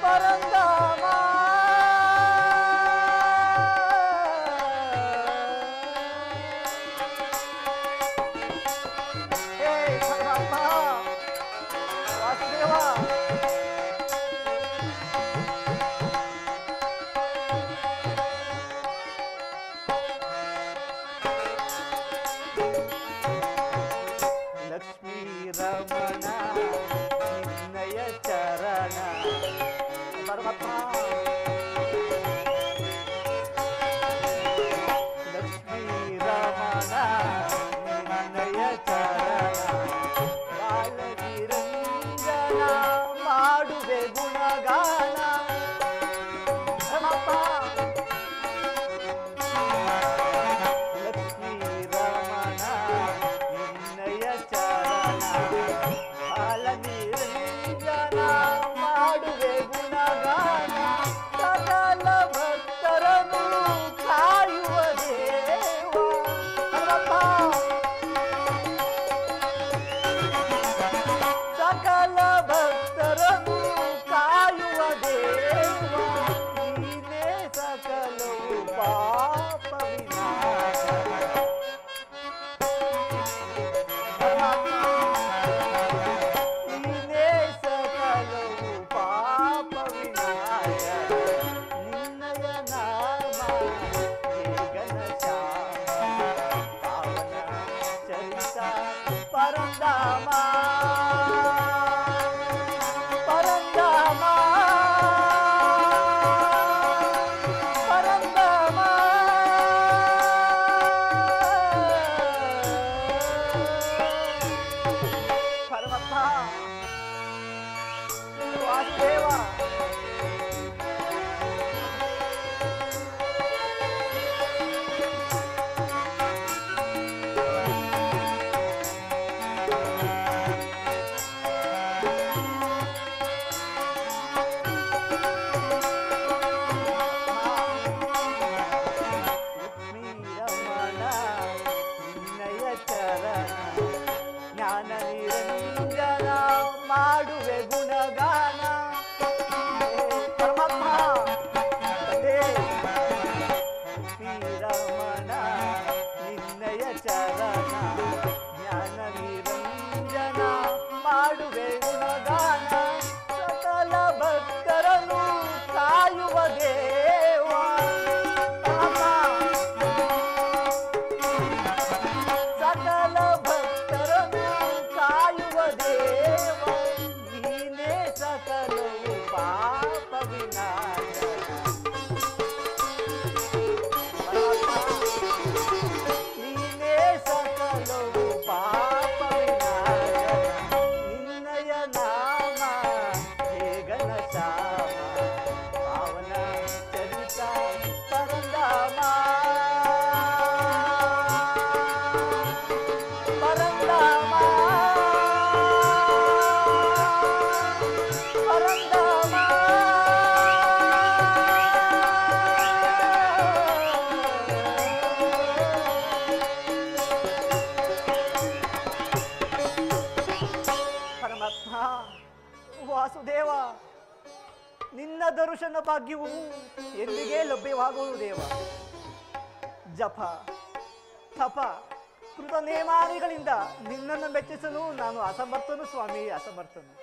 ಪರಂಧಾಮ ಹೇ ಪರಮಾತ್ಮ ವಾಸುದೇವ ಲಕ್ಷ್ಮೀ ರಮಣ ನಿನ್ನಯ ಚರಣ ಪರಮಾತ್ಮ ಲಕ್ಷ್ಮೀ ರಮಣ ನಿನ್ನಯ ಚರಣ ಬಾಲನಿರಂಜನ ಮಾಡುವೆ ಗುಣಗಾನ ಪರಮಾತ್ಮ ಲಕ್ಷ್ಮೀ ರಮಣ ನಿನ್ನಯ ಚರಣ ಬಾಲನಿರಂಜನ ಮಾಡುವೆ ಗುಣಗಾನ ಸಕಲ ಭಕ್ತರನ್ನು ಕಾಯುವ ದೇವ ಸಕಲ ಭಕ್ತರನ್ನು ಕಾಯುವ ದೇವ ನೀನೇ ಸಕಲವು ಪಾಪ ವಿನಾಶ ನೀನೇ ಸಕಲವು ಪಾಪ ವಿನಾಶ ನಿನ್ನಯ ನಾಮ ಗಗನ ಶ್ಯಾಮ ಪಾವನ ಚರಿತ ಪರಂಧಾಮ ಪರಂಧಾಮ ಪರಂಧಾಮ ಪರಮಾತ್ಮ ವಾಸುದೇವ ರಮಣ ನಿನ್ನಯ ಚರಣ ಜ್ಞಾನ ನಿರಂಜನ ಮಾಡುವೆ ಗುಣಗಾನ ಪರಮಾತ್ಮ ರಮಣ ನಿನ್ನಯ ಚರಣ ಜ್ಞಾನ ನಿರಂಜನ ಮಾಡುವೆ ಗುಣಗಾನ ಸಕಲ ಭಕ್ತರನ್ನು ಕಾಯುವ ದೇವ ಸಕಲ ಭಕ್ತರನ್ನು ಕಾಯುವ ದೇವ ನೀನೇ ಸಕಲವು ಪಾಪ ವಿನಾಶ ನೀನೇ ಸಕಲವು ಪಾಪ ವಿನಾಶ ನಿನ್ನಯ ನಾಮ ಗಗನ ಶ್ಯಾಮ ಪಾವನ ಚರಿತ ಪರಂಧಾಮ ಪರಂಧಾಮ ಪರಂಧಾಮ ಪರಮಾತ್ಮ ವಾಸುದೇವ ನಿನ್ನ ದರ್ಶನ ಭಾಗ್ಯವು ಎಂದಿಗೆ ಲಭ್ಯವಾಗುವುದು ದೇವ ಜಪ ತಪ ಕೃತ ನೇಮಾನಿಗಳಿಂದ ನಿನ್ನನ್ನು ಮೆಚ್ಚಿಸಲು ನಾನು ಅಸಮರ್ಥನು ಸ್ವಾಮಿ ಅಸಮರ್ಥನು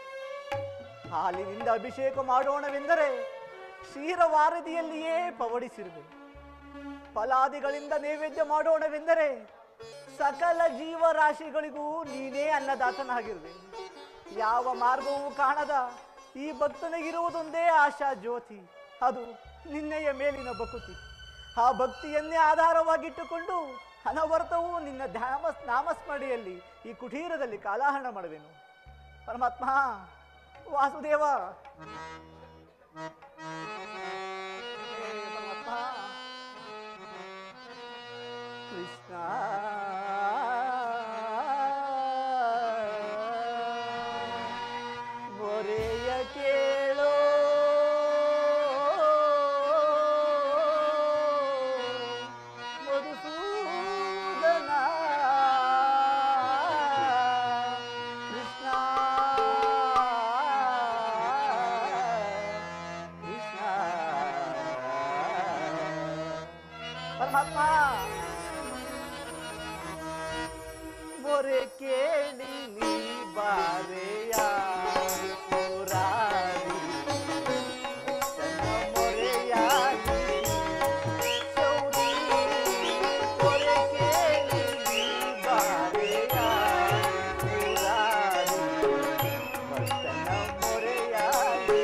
ಹಾಲಿನಿಂದ ಅಭಿಷೇಕ ಮಾಡೋಣವೆಂದರೆ ಕ್ಷೀರವಾರದಿಯಲ್ಲಿಯೇ ಪವಡಿಸಿರುವೆ ಫಲಾದಿಗಳಿಂದ ನೈವೇದ್ಯ ಮಾಡೋಣವೆಂದರೆ ಸಕಲ ಜೀವರಾಶಿಗಳಿಗೂ ನೀನೇ ಅನ್ನದಾತನಾಗಿರುವೆ ಯಾವ ಮಾರ್ಗವೂ ಕಾಣದ ಈ ಭಕ್ತನಿಗಿರುವುದೊಂದೇ ಆಶಾ ಜ್ಯೋತಿ ಅದು ನಿನ್ನೆಯ ಮೇಲಿನ ಭಕುತಿ ಆ ಭಕ್ತಿಯನ್ನೇ ಆಧಾರವಾಗಿಟ್ಟುಕೊಂಡು ಅನವರ್ತವೂ ನಿನ್ನ ನಾಮಸ್ಮರಣೆಯಲ್ಲಿ ಈ ಕುಟೀರದಲ್ಲಿ ಕಾಲಹರಣ ಮಾಡುವೆನು ಪರಮಾತ್ಮ ವಾಸುದೇವ ಪರಮಾತ್ಮ ಕೃಷ್ಣ ಮೊರೆಯ ಕೇಳೋ ಮಧುಸೂದನ ಪರಮಾತ್ಮ ಮೊರೆ ಕೇಳಿ ನೀ ಬಾರೆಯ ಮುರಾರಿ ನನ್ನ ಮೊರೆಯಾಗಿ ಶೌರಿ ಮೊರೆ ಕೇಳಿ ನೀ ಬಾರೆಯ ಮುರಾರಿ ನನ್ನ ಮೊರೆಯಾಗಿ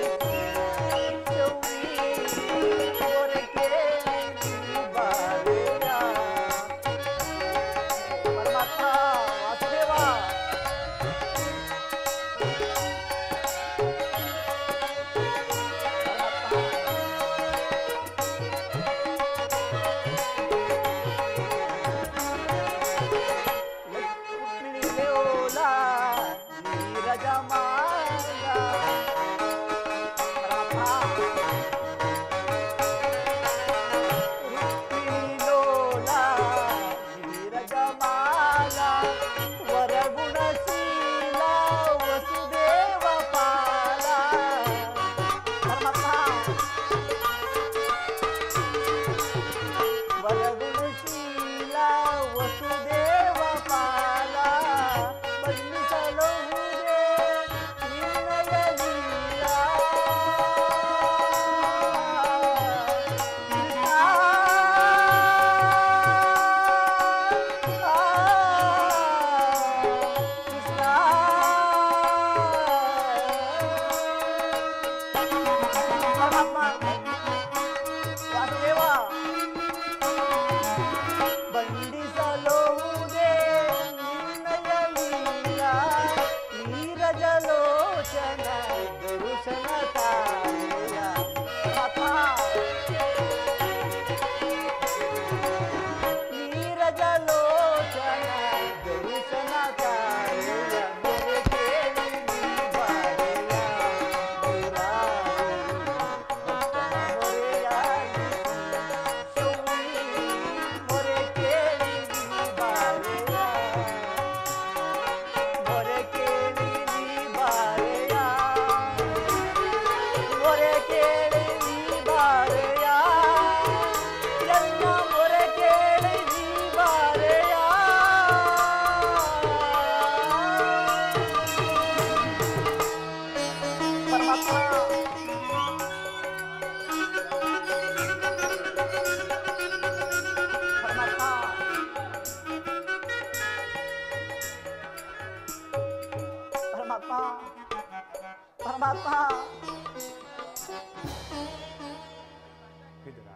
ಶೌರಿ ಮೊರೆ ಕೇಳಿ ನೀ ಬಾರೆಯ ಪರಮಾತ್ಮ ವಾಸುದೇವ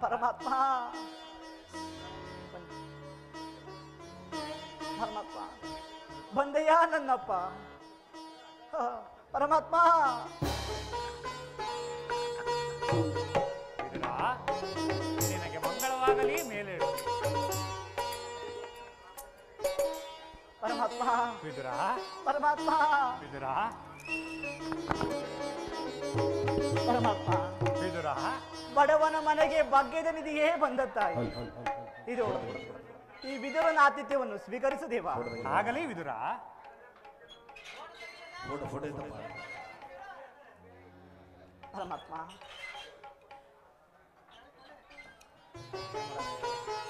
ಪರಮಾತ್ಮ ಪರಮಾತ್ಮ ಬಂದೆಯ ನನ್ನಪ್ಪ ಪರಮಾತ್ಮ ನಿನಗೆ ಮಂಗಳವಾಗಲಿ ಮೇಲೇಳು ಪರಮಾತ್ಮ ವಿದುರ ಪರಮಾತ್ಮ ವಿದುರ ಪರಮಾತ್ಮ ವಿದುರ ಬಡವನ ಮನೆಗೆ ಭಾಗ್ಯದ ನಿಧಿಯೇ ಬಂದತ್ತಾಯಿ ಇದು ಈ ವಿದುರನ ಆತಿಥ್ಯವನ್ನು ಸ್ವೀಕರಿಸು ದೇವ ಆಗಲಿ ವಿದುರ ಪರಮಾತ್ಮ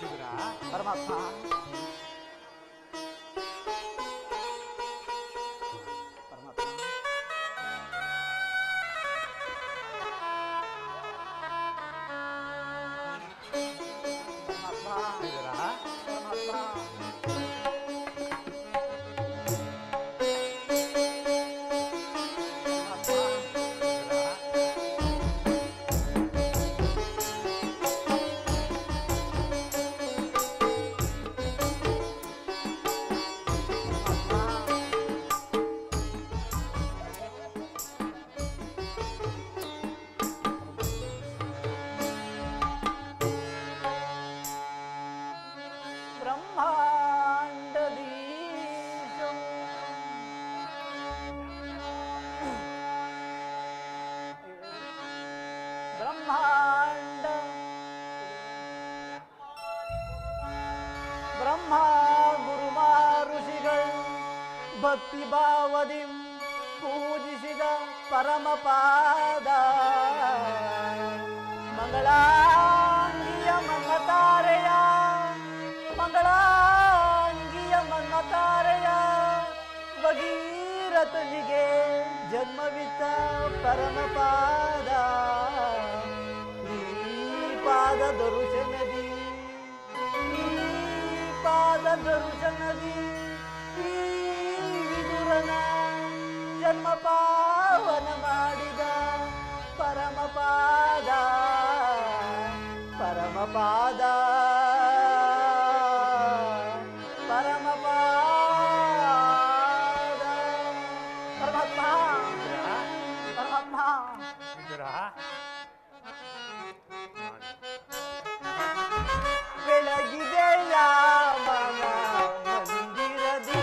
ವಿದುರ ಪರಮಾತ್ಮ ಬ್ರಹ್ಮ ಗುರುಮಾ ಋಷಿಗಳು ಭಕ್ತಿ ಭಾವದಿ ಪೂಜಿಸಿದ ಪರಮಪಾದ ಮಂಗಳಾಂಗಿಯ ಮಮತಾರೆಯ ಮಂಗಳಾಂಗಿಯ ಮನ್ನತಾರೆಯ ಭಗೀರಥನಿಗೆ ಜನ್ಮವಿತ್ತ ಪರಮಪಾದ ಈ ಪಾದ ದರುಶನದಿ ಈ ವಿದುರನ ಜನ್ಮ ಪಾವನ ಮಾಡಿದ ಪರಮಪಾದ ಪರಮಪಾದ ಪರಮಾತ್ಮ ಪರಮಾತ್ಮ ಬೆಳಗಿದೆಯ ಮನ ಮಂದಿರದಿ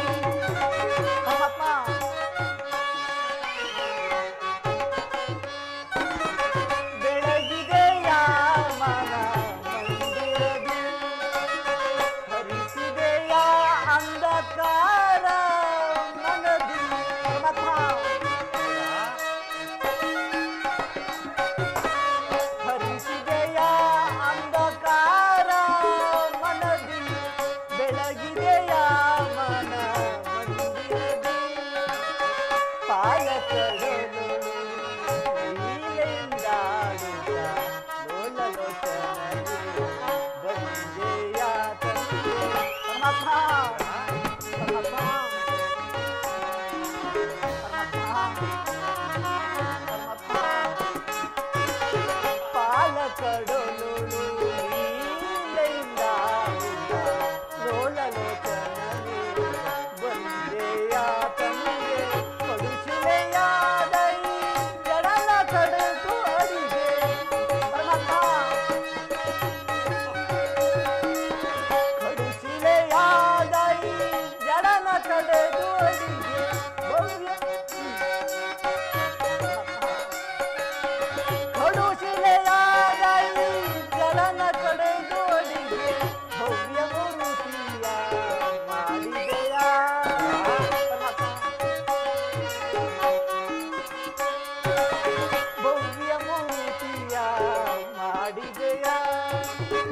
ಪರಮಾತ್ಮ ಬೆಳಗಿದೆಯ ಮನ ಮಂದಿರದಿ ಹರಿಸಿದೆಯ ಅಂಧಕಾರ ಮನದಿ ಹರಿಸಿದೆಯ ಅಂಧಕಾರ ಮನದಿ ಬೆಳಗಿದೆಯ ಮನ ಮಂದಿರದಿ ಪಾಲಕರನು ಲೀಲೆಯಿಂದಾಡುತ್ತ ಲೋಲಲೋಚನದಿ ಬಂದೆಯ ತಂದೆ ಪರಮಾತ್ಮ ಪಾಲಕಡಲು ಲೀಲೆಯಿಂದ ಲೋಲಲೋಚನದಿ ಬಂದೆಯ ತಂದೆ ಕಡುಶಿಲೆಯಾದ ಈ ಜಡಲ ಕಡೆದು ಅಡಿಗೆ ಪರಮಾತ್ಮ ಕಡುಶಿಲೆಯಾದ ಈ ಜಡಲ ಕಡೆದು ಅಡಿಗೆ ಭವ್ಯ ಕಡುಶಿಲೆಯಾದ ಈ ಜಲನ ಕಡೆದು ಅಡಿಗೆ ಭವ್ಯ ಮೂರ್ತಿಯ ಮಾಡಿದೆಯ ಭವ್ಯ ಮೂರ್ತಿಯ ಮಾಡಿದೆಯ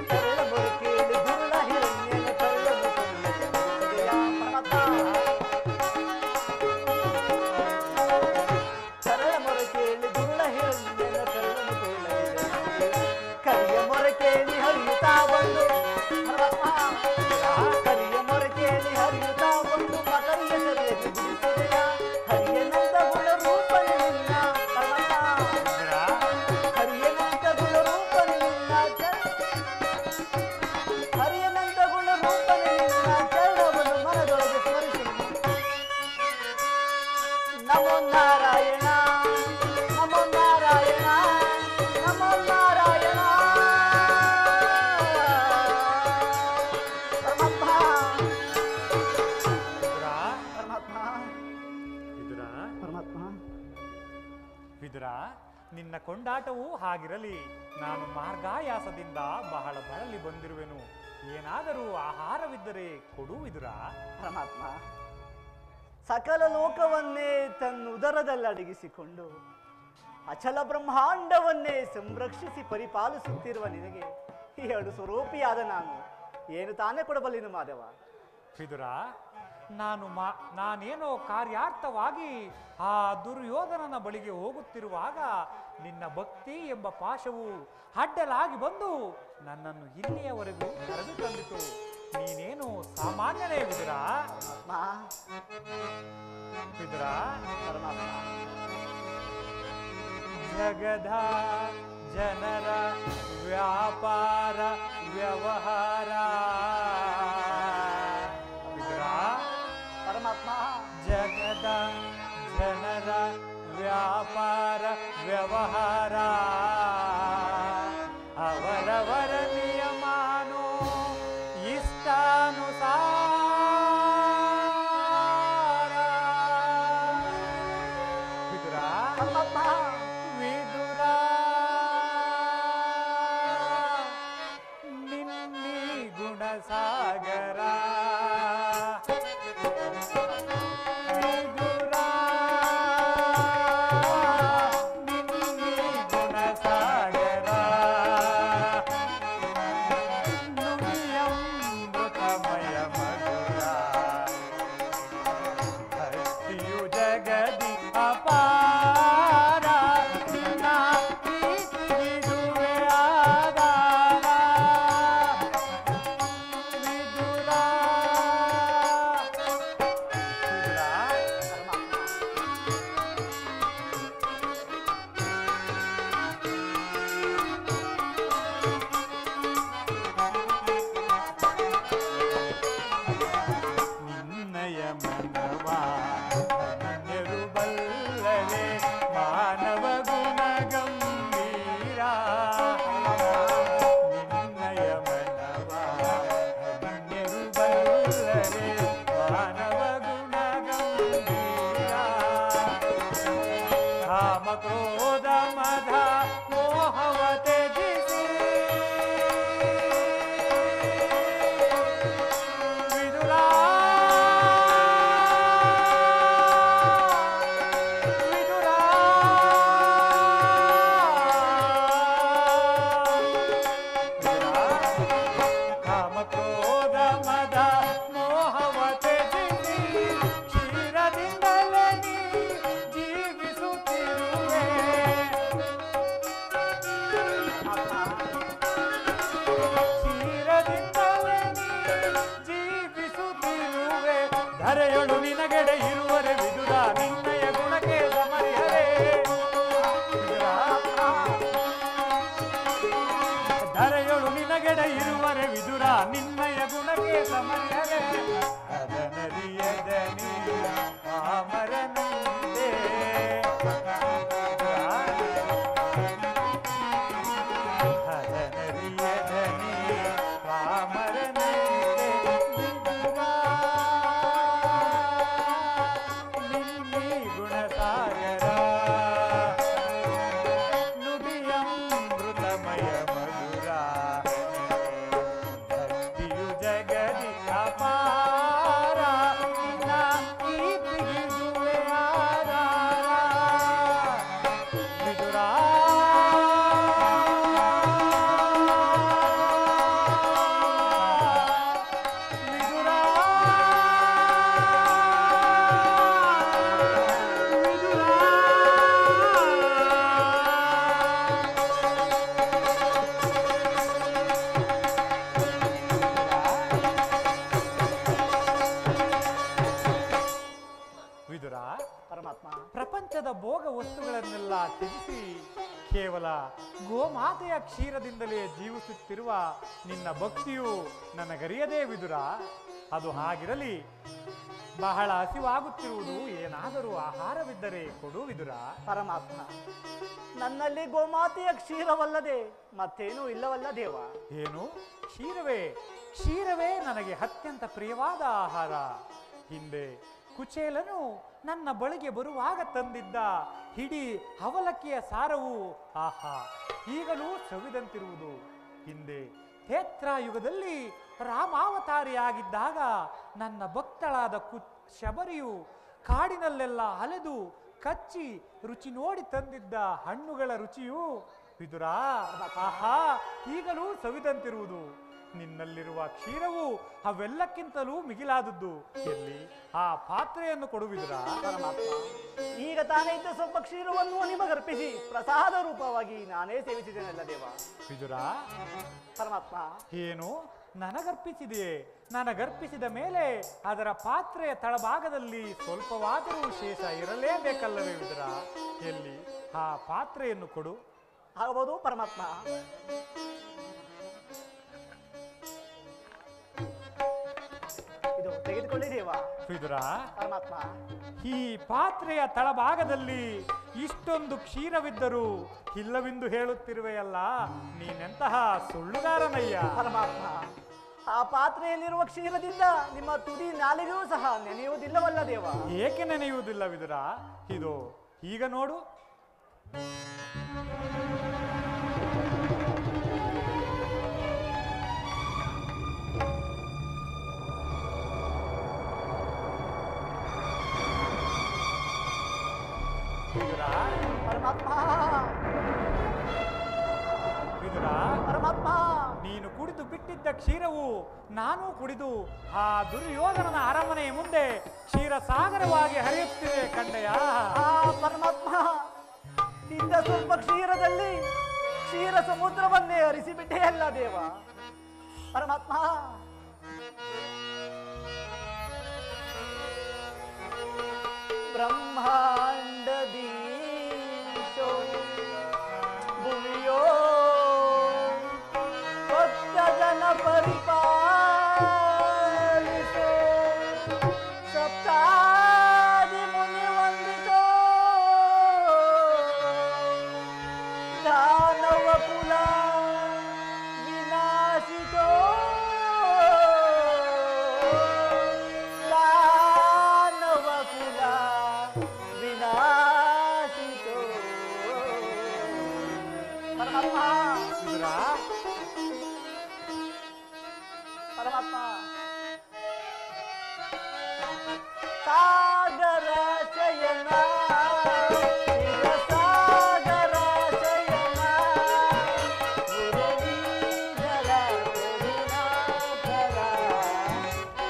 ಕರಳ ಮೊರಕೇಳಿ ದುರುಳ ಹಿರಣ್ಯನ ಕರಳನ್ನು ಕರುಣಿಸಿದೆಯ ಕರಳ ಮೊರಕೇಳಿ ದುರುಳ ಹಿರಣ್ಯನ ಕರಳನ್ನು ಕರಿಯ ಮೊರಕೇಳಿ ಹರಿಯುತ್ತಾ ಬಂದು ಕರಿಯ ಮೊರಕೇಳಿ ಹರಿಯುತ್ತಾ ಬಂದು ಮಕರಿಯ ಸರಿಯಲ್ಲಿ ಬಿಡಿಸಿದೆಯ ಹರಿಯನಂತ ಗುಣ ರೂಪನೆ ನಿನ್ನ ಹರಿಯನಂತ ಗುಣ ರೂಪನೆ ನಿನ್ನ ಹರಿಯನಂತ ಗುಣ ರೂಪನೆ ನಿನ್ನ ಚರಣವನ್ನು ಮನದೊಳಗೆ ಸ್ಮರಿಸುವುದು ನಮೋ ನಾರಾಯಣ ನಮೋ ನಾರಾಯಣ ನಮೋ ನಾರಾಯಣ ಪರಮಾತ್ಮ ಪರಮಾತ್ಮ ಪರಮಾತ್ಮ ವಿದುರ, ನಿನ್ನ ಕೊಂಡಾಟವೂ ಹಾಗಿರಲಿ. ನಾನು ಮಾರ್ಗಾಯಾಸದಿಂದ ಬಹಳ ಬಳಲಿ ಬಂದಿರುವೆನು. ಏನಾದರೂ ಆಹಾರವಿದ್ದರೆ ಕೊಡು ವಿದುರ. ಪರಮಾತ್ಮ ಸಕಲ ಲೋಕವನ್ನೇ ತನ್ನ ಉದರದಲ್ಲಿ ಅಡಗಿಸಿಕೊಂಡು ಅಚಲ ಬ್ರಹ್ಮಾಂಡವನ್ನೇ ಸಂರಕ್ಷಿಸಿ ಪರಿಪಾಲಿಸುತ್ತಿರುವ ನಿನಗೆ ಈ ಎರಡು ಸ್ವರೂಪಿಯಾದ ನಾನು ಏನು ತಾನೇ ಕೊಡಬಲ್ಲಿನು ಮಾಧವ? ವಿದುರ, ನಾನೇನೋ ಕಾರ್ಯಾರ್ಥವಾಗಿ ಆ ದುರ್ಯೋಧನನ ಬಳಿಗೆ ಹೋಗುತ್ತಿರುವಾಗ ನಿನ್ನ ಭಕ್ತಿ ಎಂಬ ಪಾಶವು ಅಡ್ಡಲಾಗಿ ಬಂದು ನನ್ನನ್ನು ಇಲ್ಲಿಯವರೆಗೂ ಕರೆದು ತಂದಿತು. ನೀನೇನು ಸಾಮಾನ್ಯನೇ ವಿದುರ? ವಿದುರ, ಜಗದ ಜನರ ವ್ಯಾಪಾರ ವ್ಯವಹಾರ ವಿದುರ, ಪರಮಾತ್ಮ ಜಗದ ಜನರ ವ್ಯಾಪಾರ ವ್ಯವಹಾರ ಅವರವರ ನಿಯಮಾನು ಇಷ್ಟಾನುಸಾರ ವಿದುರ, ವಿದುರ, ನಿನ್ನಿ ಗುಣಸಾಗರ ವಿದುರ, ನಿನ್ನಿ ಗುಣಸಾಗರ ನುಡಿಯಮೃತ ಕಾಮ ಕ್ರೋಧ ಮದ ಮೋಹವ ತ್ಯಜಿಸಿ ವಿದುರ ವಿದುರ ಕಾಮ ಕ್ರೋಧ ಮದ ಮೋಹವ ತ್ಯಜಿಸಿ ಕ್ಷೀರದಿಂದಲೇ ನೀ ಜೀವಿಸುತ್ತಿರುವೆ ಕ್ಷೀರದಿಂದಲೇ ನೀ ಜೀವಿಸುತ್ತಿರುವೆ ಧರೆಯೊಳು ನಿನಗೆಡೆ ಇರುವರೆ ವಿದುರ ನಿನ್ನಯ ಗುಣಕ್ಕೆ ಸಮರಿಹರೆ ಧರೆಯೊಳು ನಿನಗೆಡೆ ಇರುವರೆ ವಿದುರ ನಿನ್ನಯ ಗುಣಕ್ಕೆ ಸಮರಿಹರೆ ಅದನರಿಯದ ನೀ ಪಾಮರನಂತೆ ಅದನರಿಯದ ನೀ ಪಾಮರನಂತೆ ವಿದುರ ನಿನ್ನಿ ಗುಣಸಾಗರ ನುಡಿಯಮೃತಮಯ ಮಧುರ ಭಕ್ತಿಯು ಜಗದಿ ಅಪಾರ ನಿನ್ನ ಕೀರ್ತಿಗಿದುವೆ ಆಧಾರ ವಿದುರ ವಿದುರ ವಿದುರ ಪರಮಾತ್ಮ ಪ್ರಪಂಚದ ಭೋಗ ವಸ್ತುಗಳನ್ನೆಲ್ಲ ತ್ಯಜಿಸಿ ಕೇವಲ ಗೋಮಾತೆಯ ಕ್ಷೀರದಿಂದಲೇ ಜೀವಿಸುತ್ತಿರುವ ನಿನ್ನ ಭಕ್ತಿಯು ನನಗರಿಯದೇ ವಿದುರ. ಅದು ಹಾಗಿರಲಿ, ಬಹಳ ಹಸಿವಾಗುತ್ತಿರುವುದು, ಏನಾದರೂ ಆಹಾರವಿದ್ದರೆ ಕೊಡು ವಿದುರ. ಪರಮಾತ್ಮ, ನನ್ನಲ್ಲಿ ಗೋಮಾತೆಯ ಕ್ಷೀರವಲ್ಲದೆ ಮತ್ತೇನೂ ಇಲ್ಲವಲ್ಲ ದೇವ. ಏನು ಕ್ಷೀರವೇ? ಕ್ಷೀರವೇ ನನಗೆ ಅತ್ಯಂತ ಪ್ರಿಯವಾದ ಆಹಾರ. ಹಿಂದೆ ಕುಚೇಲನು ನನ್ನ ಬಳಿಗೆ ಬರುವಾಗ ತಂದಿದ್ದ ಹಿಡಿ ಅವಲಕ್ಕಿಯ ಸಾರವು ಆಹಾ ಈಗಲೂ ಸವಿದಂತಿರುವುದು. ಹಿಂದೆ ಕ್ಷೇತ್ರಾಯುಗದಲ್ಲಿ ರಾಮಾವತಾರಿಯಾಗಿದ್ದಾಗ ನನ್ನ ಭಕ್ತಳಾದ ಶಬರಿಯು ಕಾಡಿನಲ್ಲೆಲ್ಲ ಅಲೆದು ಕಚ್ಚಿ ರುಚಿ ನೋಡಿ ತಂದಿದ್ದ ಹಣ್ಣುಗಳ ರುಚಿಯು ವಿದುರ ಆಹಾ ಈಗಲೂ ಸವಿದಂತಿರುವುದು. ನಿನ್ನಲ್ಲಿರುವ ಕ್ಷೀರವು ಅವೆಲ್ಲಕ್ಕಿಂತಲೂ ಮಿಗಿಲಾದದ್ದು. ಎಲ್ಲಿ ಆ ಪಾತ್ರೆಯನ್ನು ಕೊಡುವಿದುರ. ಪರಮಾತ್ಮ, ಈಗ ತಾನೇ ಇದ್ದ ಸ್ವಲ್ಪ ಕ್ಷೀರವನ್ನು ನಿಮಗರ್ಪಿಸಿ ಪ್ರಸಾದ ರೂಪವಾಗಿ ನಾನೇ ಸೇವಿಸಿದ್ದೇನಲ್ಲ ದೇವ. ವಿದುರ, ಪರಮಾತ್ಮ, ಏನು ನನಗರ್ಪಿಸಿದೆಯೇ? ನನಗರ್ಪಿಸಿದ ಮೇಲೆ ಅದರ ಪಾತ್ರೆಯ ತಳಭಾಗದಲ್ಲಿ ಸ್ವಲ್ಪವಾದರೂ ಶೇಷ ಇರಲೇಬೇಕಲ್ಲವೇ ವಿದುರ? ಎಲ್ಲಿ ಆ ಪಾತ್ರೆಯನ್ನು ಕೊಡು. ಆಗಬಹುದು ಪರಮಾತ್ಮ. ಇದು ತೆಗೆದುಕೊಳ್ಳಿ ದೇವ. ವಿದುರ, ಪರಮಾತ್ಮ, ಈ ಪಾತ್ರೆಯ ತಳಭಾಗದಲ್ಲಿ ಇಷ್ಟೊಂದು ಕ್ಷೀರವಿದ್ದರೂ ಇಲ್ಲವೆಂದು ಹೇಳುತ್ತಿರುವೆಯಲ್ಲ, ನೀನೆಂತಹ ಸುಳ್ಳುಗಾರನಯ್ಯ. ಪರಮಾತ್ಮ, ಆ ಪಾತ್ರೆಯಲ್ಲಿರುವ ಕ್ಷೀರದಿಂದ ನಿಮ್ಮ ತುದಿ ನಾಲಿಗೆಯೂ ಸಹ ನೆನೆಯುವುದಿಲ್ಲವಲ್ಲ ದೇವ. ಏಕೆ ನೆನೆಯುವುದಿಲ್ಲ ವಿದುರ? ಇದು ಈಗ ನೋಡು. ಪರಮಾತ್ಮ, ವಿದುರ, ಪರಮಾತ್ಮ, ನೀನು ಕುಡಿದು ಬಿಟ್ಟಿದ್ದ ಕ್ಷೀರವು ನಾನು ಕುಡಿದು ಆ ದುರ್ಯೋಧನನ ಅರಮನೆಯ ಮುಂದೆ ಕ್ಷೀರ ಸಾಗರವಾಗಿ ಹರಿಯುತ್ತಿದೆ ಕಂಡೆಯ. ಪರಮಾತ್ಮ, ಇದ್ದ ಸ್ವಲ್ಪ ಕ್ಷೀರದಲ್ಲಿ ಕ್ಷೀರ ಸಮುದ್ರವನ್ನೇ ಹರಿಸಿಬಿಟ್ಟೇ ಅಲ್ಲ ದೇವ. ಪರಮಾತ್ಮ, ಬ್ರಹ್ಮಾಂಡದೀಶೋ ಭುವಿಯೋ ಭಕ್ತ ಜನ ಪರಿಪಾಲಿಸೋ ಸಪ್ತಾದಿ ಮುನಿ ವಂದಿತೋ ದಾನವ ಕುಲ ವಿನಾಶಿತೋ ದಾನವ ಕುಲ ವಿನಾಶಿತೋ ವಿದುರ ಪರಮಾತ್ಮ ಸಾಗರ ಶಯನ ಸಾಗರ ಶಯನ ಗುರುವೀರರ ಗುರುನಾಥರ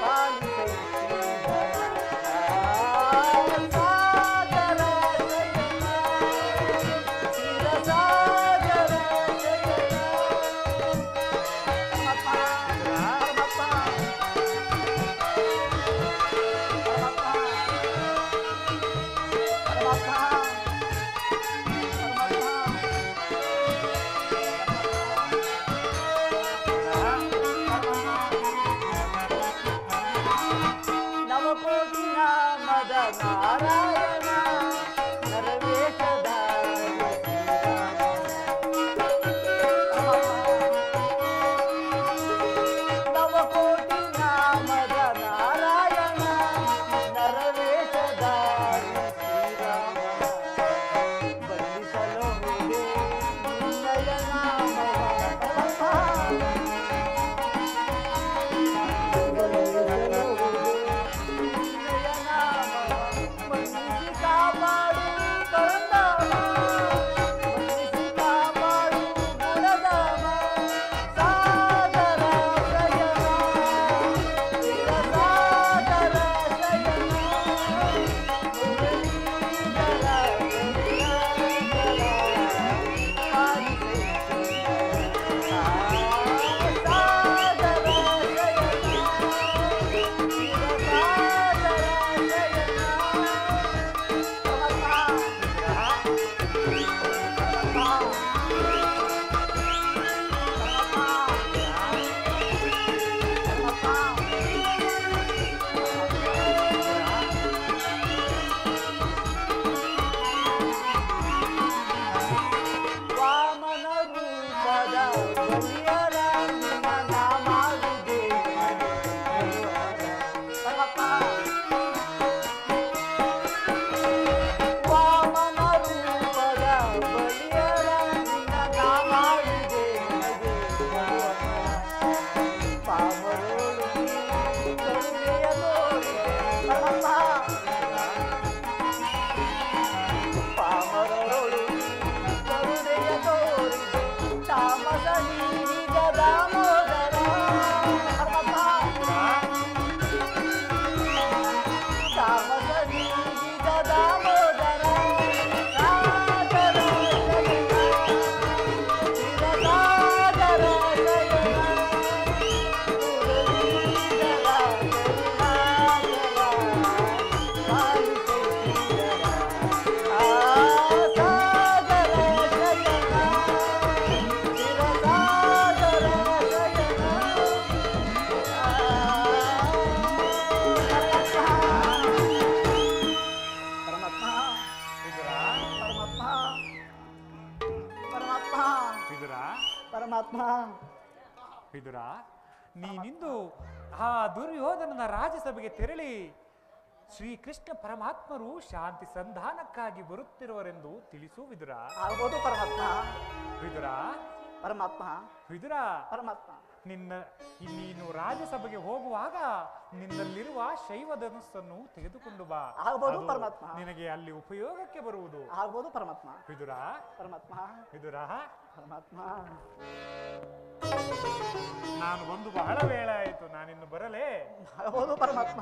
ಸಾಗರ ಶಯನ ಸಾಗರ ಶಯನ ನವಕೋಟಿ ನಾಮದ ನಾರಾಯಣ ನರವೇಶದ ನವಕೋಟಿ ನಾಮದ ನಾರಾಯಣ ನರವೇಶದ ಶ್ರೀರಾಮ ಬಂಧಿಸಲು ನಿನ್ನಯ ಕಾಪಾಡು ಪರಂಧಾಮ ಬಂಧಿಸಿ ಕಾಪಾಡು ಗುಣಧಾಮ ಸಾಗರ ಶಯನ ಸಾಗರ ಶಯನ ಮುರಳೀಧರ ವಾಮನ ರೂಪದ ಬಲಿಯರ ನಿನ್ನ ನಾಮಾವಿದೆ ವಾಮನ ರೂಪದ ಬಲಿಯರ ನಿನ್ನ ನಾಮಾವಿದೆ ಪಾಮರೋಳು ಕರುಣೆಯ ತೋರಿದೆ ಪಾಮರೋಳು ಕರುಣೆಯ ತೋರಿದೆ ತಾಮಸ ನೀರಿದ ದಾಮೋದರ ತಾಮಸ ನೀರಿದ ದಾಮೋದರ ಸಾಗರ ಶಯನ ಚಿರಸಾಗರ ಶಯನ ಮುರಳೀಧರ ಕರುಣಾಕರ ಪಾಲಿಸೆ ಶ್ರೀಧರ ಸಾಗರ ಶಯನ ಚಿರಸಾಗರ ಶಯನ ಪರಮಾತ್ಮ ಪರಮಾತ್ಮ ಪರಮಾತ್ಮ ವಿದುರ ಪರಮಾತ್ಮ ವಿದುರ ನೀನಿಂದು ಆ ದುರ್ಯೋಧನನ ರಾಜಸಭೆಗೆ ತೆರಳಿ ಶ್ರೀಕೃಷ್ಣ ಪರಮಾತ್ಮರು ಶಾಂತಿ ಸಂಧಾನಕ್ಕಾಗಿ ಬರುತ್ತಿರುವರೆಂದು ತಿಳಿಸು ವಿದುರ. ಆಗ್ಬೋದು ಪರಮಾತ್ಮ ವಿದುರ ಪರಮಾತ್ಮ ವಿದುರ ಪರಮಾತ್ಮ ನೀನು ರಾಜಸಭೆಗೆ ಹೋಗುವಾಗ ನಿನ್ನಲ್ಲಿರುವ ಶೈವ ಧನುಸ್ಸನ್ನು ತೆಗೆದುಕೊಂಡು ಬಾ. ಆಗ್ಬೋದು ಅದು ಪರಮಾತ್ಮ. ನಿನಗೆ ಅಲ್ಲಿ ಉಪಯೋಗಕ್ಕೆ ಬರುವುದು. ಆಗ್ಬೋದು ಪರಮಾತ್ಮ ವಿದುರ ಪರಮಾತ್ಮ ವಿದುರ ಪರಮಾತ್ಮ ನಾನು ಬಂದು ಬಹಳ ವೇಳೆ ಆಯಿತು, ನಾನಿನ್ನು ಬರಲೇ. ಆಗ್ಬೋದು ಪರಮಾತ್ಮ